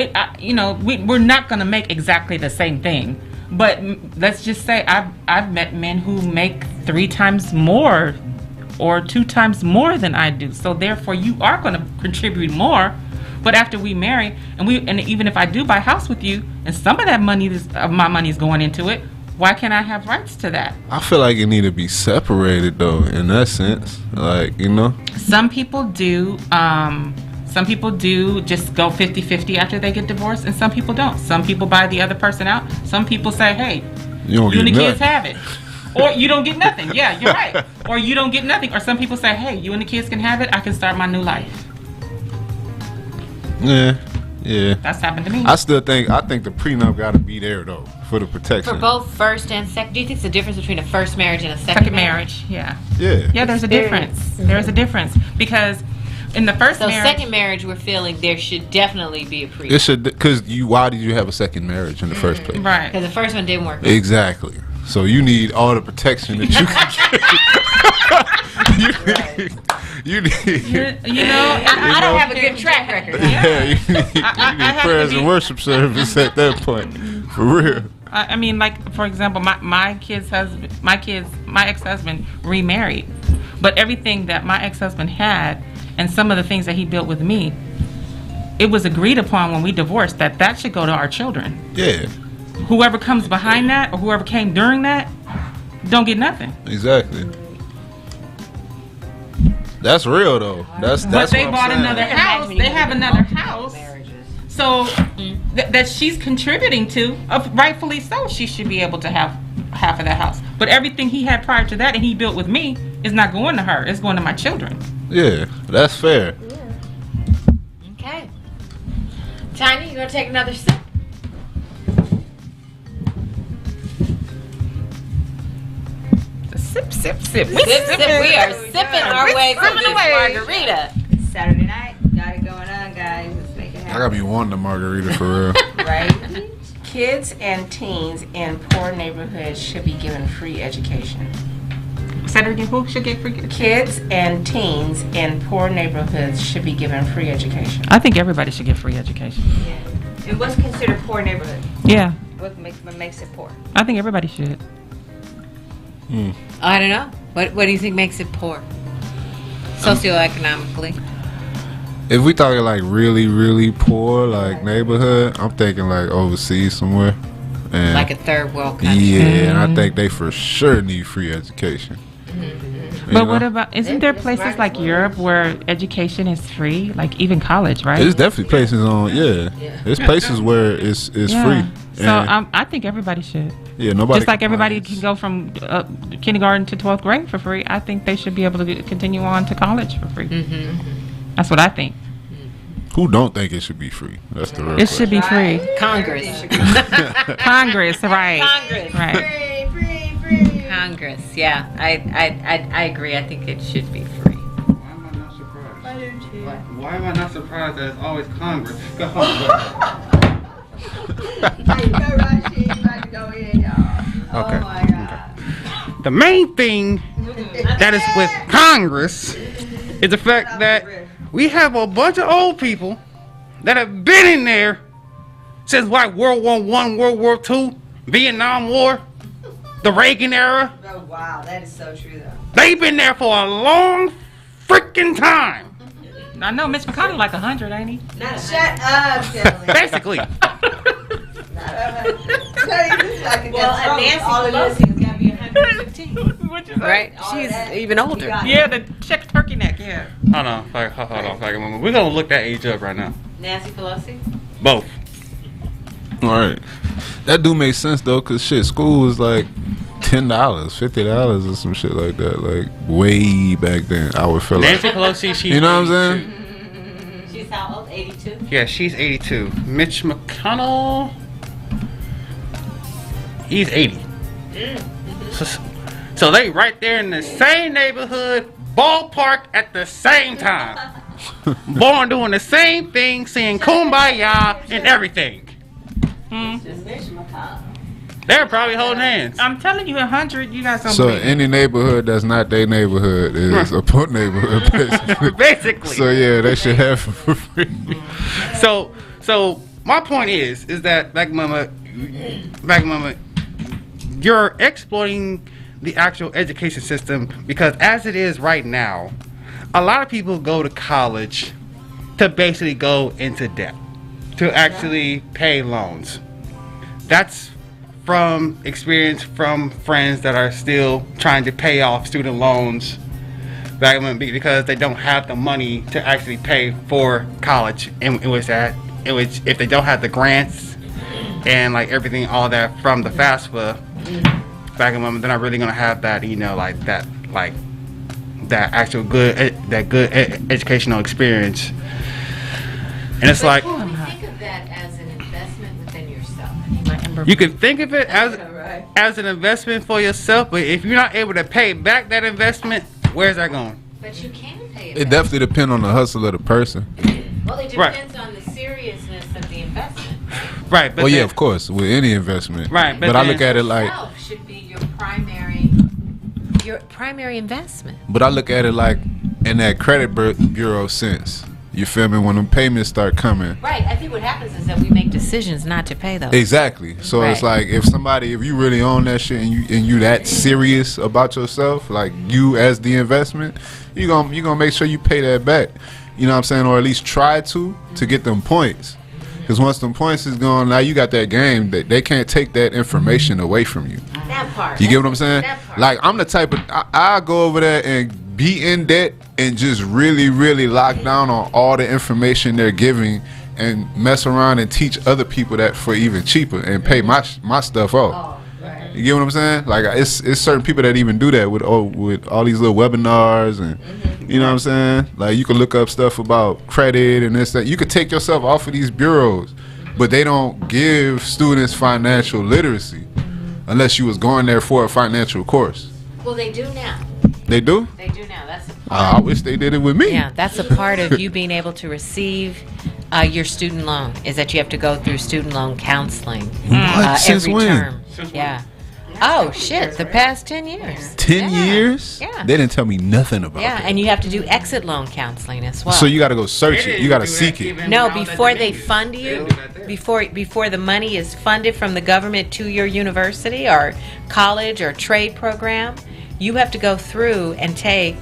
we're not going to make exactly the same thing. But let's just say I've met men who make 3 times more or 2 times more than I do. So therefore, you are going to contribute more. But after we marry, and even if I do buy a house with you, and some of that money my money is going into it, why can't I have rights to that? I feel like it need to be separated though. In that sense, like, Some people do. Some people do just go 50-50 after they get divorced, and some people don't. Some people buy the other person out. Some people say, hey, you and the kids have it. Or you don't get nothing. Yeah, you're right. Or you don't get nothing. Or some people say, hey, you and the kids can have it. I can start my new life. Yeah. That's happened to me. I think the prenup got to be there though for the protection. For both first and second, do you think there's a difference between a first marriage and a Second marriage, yeah. Yeah. There's a difference. There's a difference, because in the first So marriage, second marriage, we're feeling there should definitely be a pre. It should, because why did you have a second marriage in the first place? right? Because the first one didn't work. Exactly. So you need all the protection that you can get. You need. I don't have a good track record. Yeah, you need prayers and worship service at that point. For real. I mean, like, for example, my ex-husband remarried, but everything that my ex-husband had and some of the things that he built with me, it was agreed upon when we divorced that should go to our children. Yeah. Whoever comes behind that or whoever came during that don't get nothing. Exactly. That's real though. That's But they what I'm bought saying. another house. They have another house. So that she's contributing to, rightfully so, she should be able to have half of that house. But everything he had prior to that and he built with me is not going to her. It's going to my children. Yeah, that's fair. Okay. Tiny, you gonna take another sip? Sip. Sip. We are sipping our way through this margarita. Saturday night, got it going on, guys. Let's make it I happen. gotta be wanting a margarita for real. Right? Kids and teens in poor neighborhoods should be given free education. Saturday, who should get free? Kids and teens in poor neighborhoods should be given free education. I think everybody should get free education. And what's considered poor neighborhood? Yeah, What makes it poor? I think everybody should. I don't know. What do you think makes it poor? Socioeconomically. If we talking like really, really poor, like neighborhood, I'm thinking like overseas somewhere. And Like a third world country. yeah, and I think they for sure need free education. But what about, isn't there places like Europe where education is free? Like even college, right? There's definitely places there's places where it's free. So And, I think everybody should. yeah, nobody. Just like everybody complains. can go from kindergarten to 12th grade for free, I think they should be able to continue on to college for free. That's what I think. Who don't think it should be free? That's the real It should be free. Congress. Congress, right? Congress. Right. Congress. Yeah, I agree. I think it should be free. Why am I not surprised? Why am I not surprised that it's always Congress? Go on. Okay. The main thing that is with Congress is the fact that we have a bunch of old people that have been in there since like World War I, World War II, Vietnam War, the Reagan era. Oh, wow. That is so true, though. They've been there for a long freaking time. I know Mitch McConnell like 100, ain't he? Shut up, Kelly. Basically. Well, Nancy Pelosi's got to be 115. Right? She's even older. Yeah, the check turkey neck. Yeah. Hold on. We're going to look that age up right now. Nancy Pelosi? Both. All right. That do make sense though, cause shit, school was like $10, $50 or some shit like that. Like way back then, I would feel Nancy like. Pelosi, she's You know what I'm 82. saying? She's how old? 82? Yeah, she's 82. Mitch McConnell, he's 80. So they right there in the same neighborhood, ballpark at the same time. Born doing the same thing, saying kumbaya and everything. They're probably holding hands. I'm telling you, 100. You guys don't So believe it. any neighborhood that's not their neighborhood is a poor neighborhood, basically. Basically. So yeah, they should have it for free. So my point is that back mama, you're exploiting the actual education system, because as it is right now, a lot of people go to college to basically go into debt, to actually pay loans. That's from experience from friends that are still trying to pay off student loans because they don't have the money to actually pay for college. And it was if they don't have the grants and like everything, all that from the FAFSA back in moment, they're not really gonna have that, that actual good educational experience. And it's like, Can we think of that as an investment within yourself? you can think of it as an investment for yourself, but if you're not able to pay back that investment, where's that going? But you can pay It definitely depends on the hustle of the person. Well, it depends on the seriousness of the investment. Right. But Well, yeah, of course, with any investment. Right, But I look at it like, Itself should be your primary investment. but I look at it like in that credit bureau sense. You feel me? When the payments start coming. Right. I think what happens is that we make decisions not to pay those. Exactly. So it's Right. like if you really own that shit and you that serious about yourself, like you as the investment, you gonna make sure you pay that back. You know what I'm saying? Or at least try to get them points. Because once them points is gone, now you got that game that they can't take that information away from you. That part. You get what I'm saying? That part. Like I'm the type of I go over there and be in debt and just really, really lock down on all the information they're giving and mess around and teach other people that for even cheaper and pay my stuff off. You get what I'm saying? Like it's certain people that even do that with all these little webinars and you know what I'm saying? Like you can look up stuff about credit and this that. You could take yourself off of these bureaus, but they don't give students financial literacy unless you was going there for a financial course. Well, they do now. They do? They do now. That's a I wish they did it with me. Yeah, that's a part of you being able to receive your student loan, is that you have to go through student loan counseling Since every when? term. Yeah. Oh shit! The past 10 years. 10 years? Yeah. They didn't tell me nothing about Yeah, that. and you have to do exit loan counseling as well. So you got to go search it. You got to seek it. No, before they fund you, before the money is funded from the government to your university or college or trade program, you have to go through and take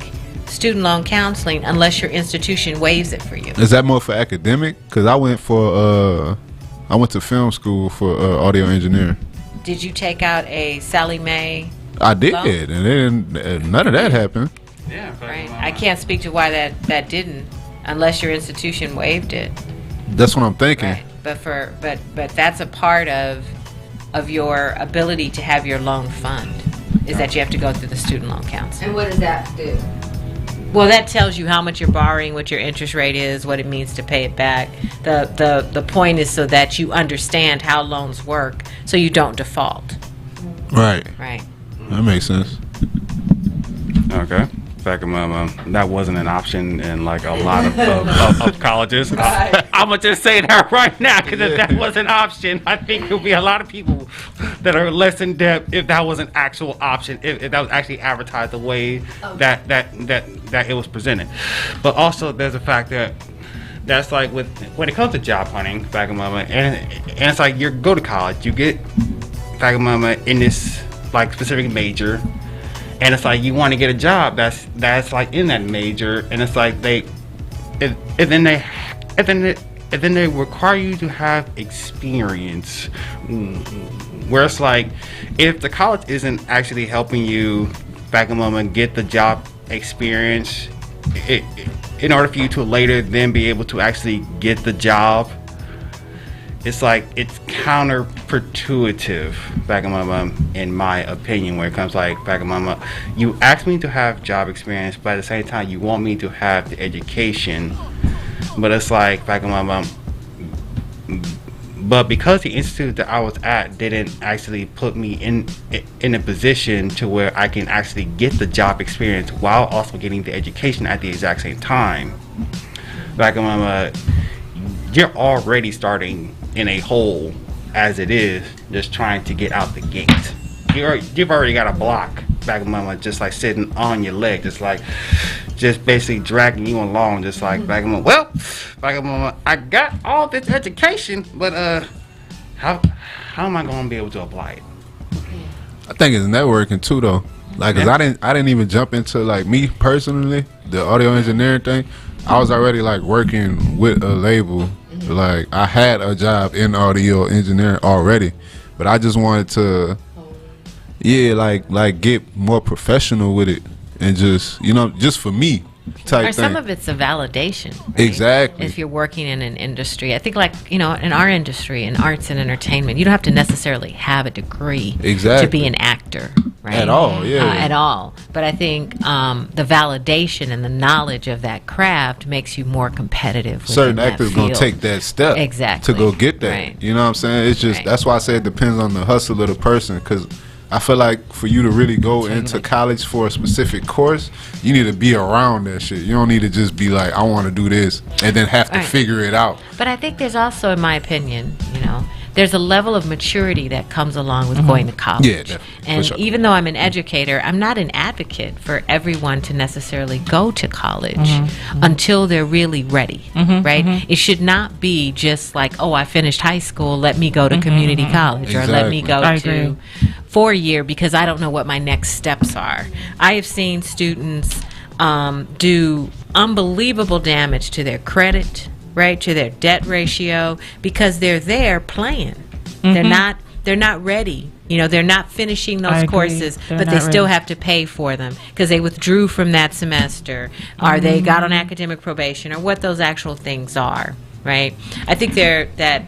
student loan counseling unless your institution waives it for you. Is that more for academic? Because I went to film school for audio engineering. Did you take out a Sally Mae? I did, loan? and then none of that happened. Yeah. Right. I can't speak to why that didn't, unless your institution waived it. That's what I'm thinking. Right. But that's a part of your ability to have your loan fund, is that you have to go through the student loan counseling. And what does that do? Well, that tells you how much you're borrowing, what your interest rate is, what it means to pay it back. The point is so that you understand how loans work, so you don't default. Right. Right. That makes sense. Okay. Back in that wasn't an option in like a lot of colleges. I'm gonna just say that right now, because if that was an option, I think there'll be a lot of people that are less in debt if that was an actual option, if that was actually advertised the way that it was presented. But also, there's a fact that's like when it comes to job hunting, back in and it's like you go to college, you get back in this like specific major. And it's like you want to get a job that's like in that major, and it's like they require you to have experience. Where it's like if the college isn't actually helping you back get the job experience, in order for you to later then be able to actually get the job, it's like it's counterproductive back in my opinion, where it comes like back you ask me to have job experience, but at the same time you want me to have the education, but it's like back but because the institute that I was at didn't actually put me in a position to where I can actually get the job experience while also getting the education at the exact same time, back you're already starting in a hole as it is, just trying to get out the gate. You've already got a block back just like sitting on your leg, just basically dragging you along, just like back I got all this education, but how am I going to be able to apply it? I think it's networking too, though. Like, cause I didn't even jump into, like, me personally, the audio engineering thing. I was already like working with a label. Like, I had a job in audio engineering already, but I just wanted to, like get more professional with it, and just, just for me type thing. Some of it's a validation. Right? Exactly. If you're working in an industry, I think like, in our industry, in arts and entertainment, you don't have to necessarily have a degree to be an actor. Right? At all, at all. But I think the validation and the knowledge of that craft makes you more competitive. Certain actors going to take that step to go get that. Right. You know what I'm saying? It's just, that's why I say it depends on the hustle of the person, because I feel like for you to really go into college for a specific course, you need to be around that shit. You don't need to just be like, I want to do this, and then have to figure it out. But I think there's also, in my opinion, there's a level of maturity that comes along with going to college. Yeah, definitely. And even though I'm an educator, I'm not an advocate for everyone to necessarily go to college until they're really ready, right? It should not be just like, oh, I finished high school, let me go to community college, or let me go to 4-year because I don't know what my next steps are. I have seen students do unbelievable damage to their credit, right, to their debt ratio, because they're there playing. They're not ready. They're not finishing those courses, but they still have to pay for them because they withdrew from that semester, or they got on academic probation, or what those actual things are, right? I think that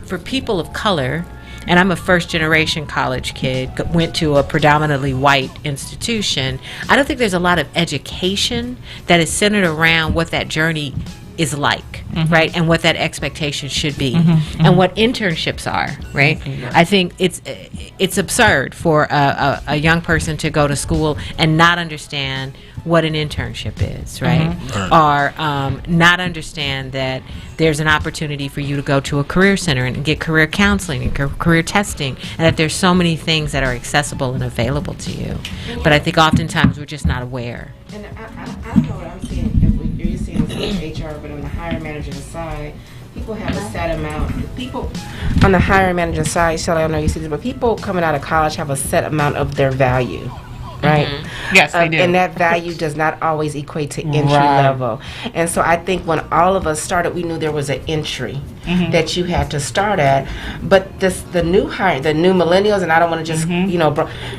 for people of color, and I'm a first-generation college kid, went to a predominantly white institution, I don't think there's a lot of education that is centered around what that journey is like, right, and what that expectation should be, and what internships are, right? I think it's absurd for a young person to go to school and not understand what an internship is, right? Or not understand that there's an opportunity for you to go to a career center and get career counseling and career testing, and that there's so many things that are accessible and available to you. But I think oftentimes we're just not aware. And I don't know what I'm seeing. You're seeing this in HR, but on the hiring manager side, people have a set amount. People on the hiring manager side, Shelly, I don't know you see this, but people coming out of college have a set amount of their value. Right? Yes, they do. And that value does not always equate to entry level. And so I think when all of us started, we knew there was an entry that you had to start at. But the new millennials, and I don't want to just,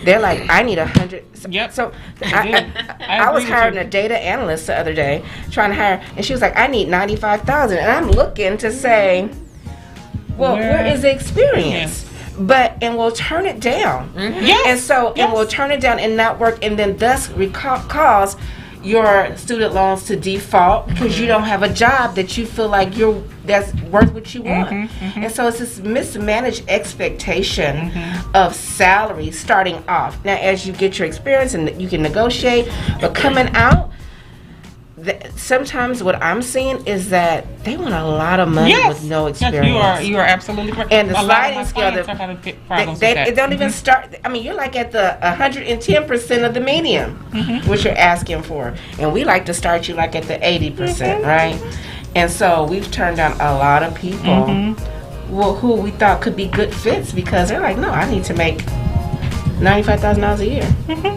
they're like, I need 100. So I was hiring a data analyst the other day, trying to hire, and she was like, I need 95,000. And I'm looking to say, well, where is the experience? And we'll turn it down. And so, and we'll turn it down and not work, and then thus cause your student loans to default because you don't have a job that you feel like that's worth what you want. And so it's this mismanaged expectation of salary starting off. Now, as you get your experience and you can negotiate, but coming out, sometimes what I'm seeing is that they want a lot of money with no experience. Yes, you are absolutely correct. And the a sliding lot of scale, my clients are having problems with that. it don't even start. I mean, you're like at the 110% of the median, which you're asking for, and we like to start you like at the 80%, right? And so we've turned down a lot of people who we thought could be good fits because they're like, no, I need to make $95,000 a year.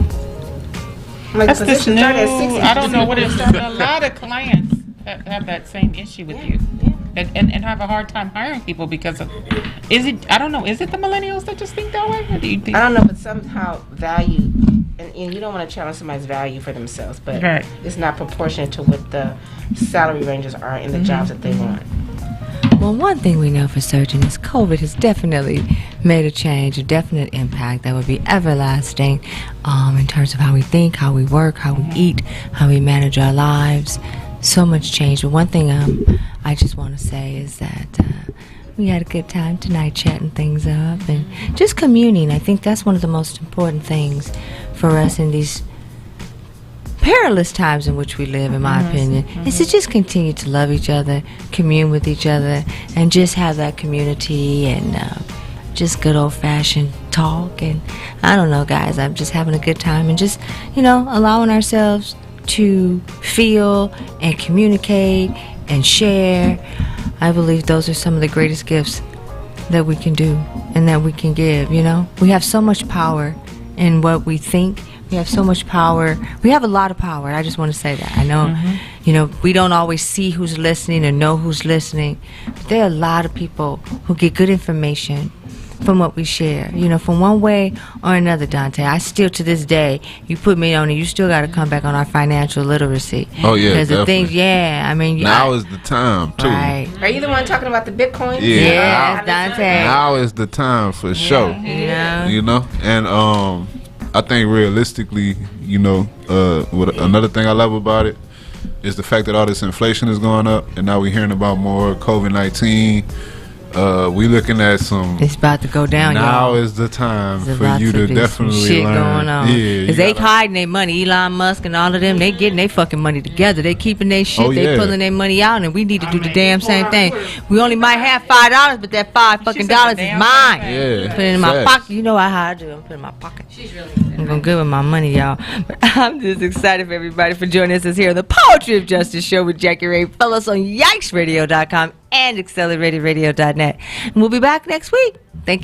Like That's this new. At 60, I don't know what it's. A lot of clients have that same issue with you, and have a hard time hiring people because of. Is it? I don't know. Is it the millennials that just think that way, or do you think? I don't know, but somehow value, and you don't want to challenge somebody's value for themselves, but it's not proportionate to what the salary ranges are in the jobs that they want. Well, one thing we know for certain is COVID has definitely made a change, a definite impact that would be everlasting in terms of how we think, how we work, how we eat, how we manage our lives. So much change. But one thing I just want to say is that we had a good time tonight chatting things up and just communing. I think that's one of the most important things for us in these perilous times in which we live, in my opinion, is to just continue to love each other, commune with each other, and just have that community and just good old-fashioned talk. And I don't know, guys, I'm just having a good time and just, allowing ourselves to feel and communicate and share. I believe those are some of the greatest gifts that we can do and that we can give. We have so much power in what we think. We have so much power. We have a lot of power. I just want to say that. I know, we don't always see who's listening or know who's listening. But there are a lot of people who get good information from what we share, from one way or another, Dante. I still, to this day, you put me on it, you still got to come back on our financial literacy. Oh, yeah, because the definitely. things, I mean, now is the time, too. Right. Are you the one talking about the Bitcoin? Yeah, Dante. Now is the time for sure. And I think realistically, what another thing I love about it is the fact that all this inflation is going up, and now we're hearing about more COVID-19. We looking at some. It's about to go down. Now y'all. is the time There's for you to definitely shit learn. Going on. Because they hiding their money. Elon Musk and all of them, they getting their fucking money together. They keeping their shit. They pulling their money out, and we need to do the damn same thing. We only might have $5, but that $5 fucking dollars is mine. Yeah. Put it in my pocket. You know how I do. I'm putting it in my pocket. I'm gonna good with my money, y'all. But I'm just excited for everybody for joining us here on the Poetry of Justice show with Jackie Ray. Follow us on yikesradio.com and acceleratedradio.net. And we'll be back next week. Thank you.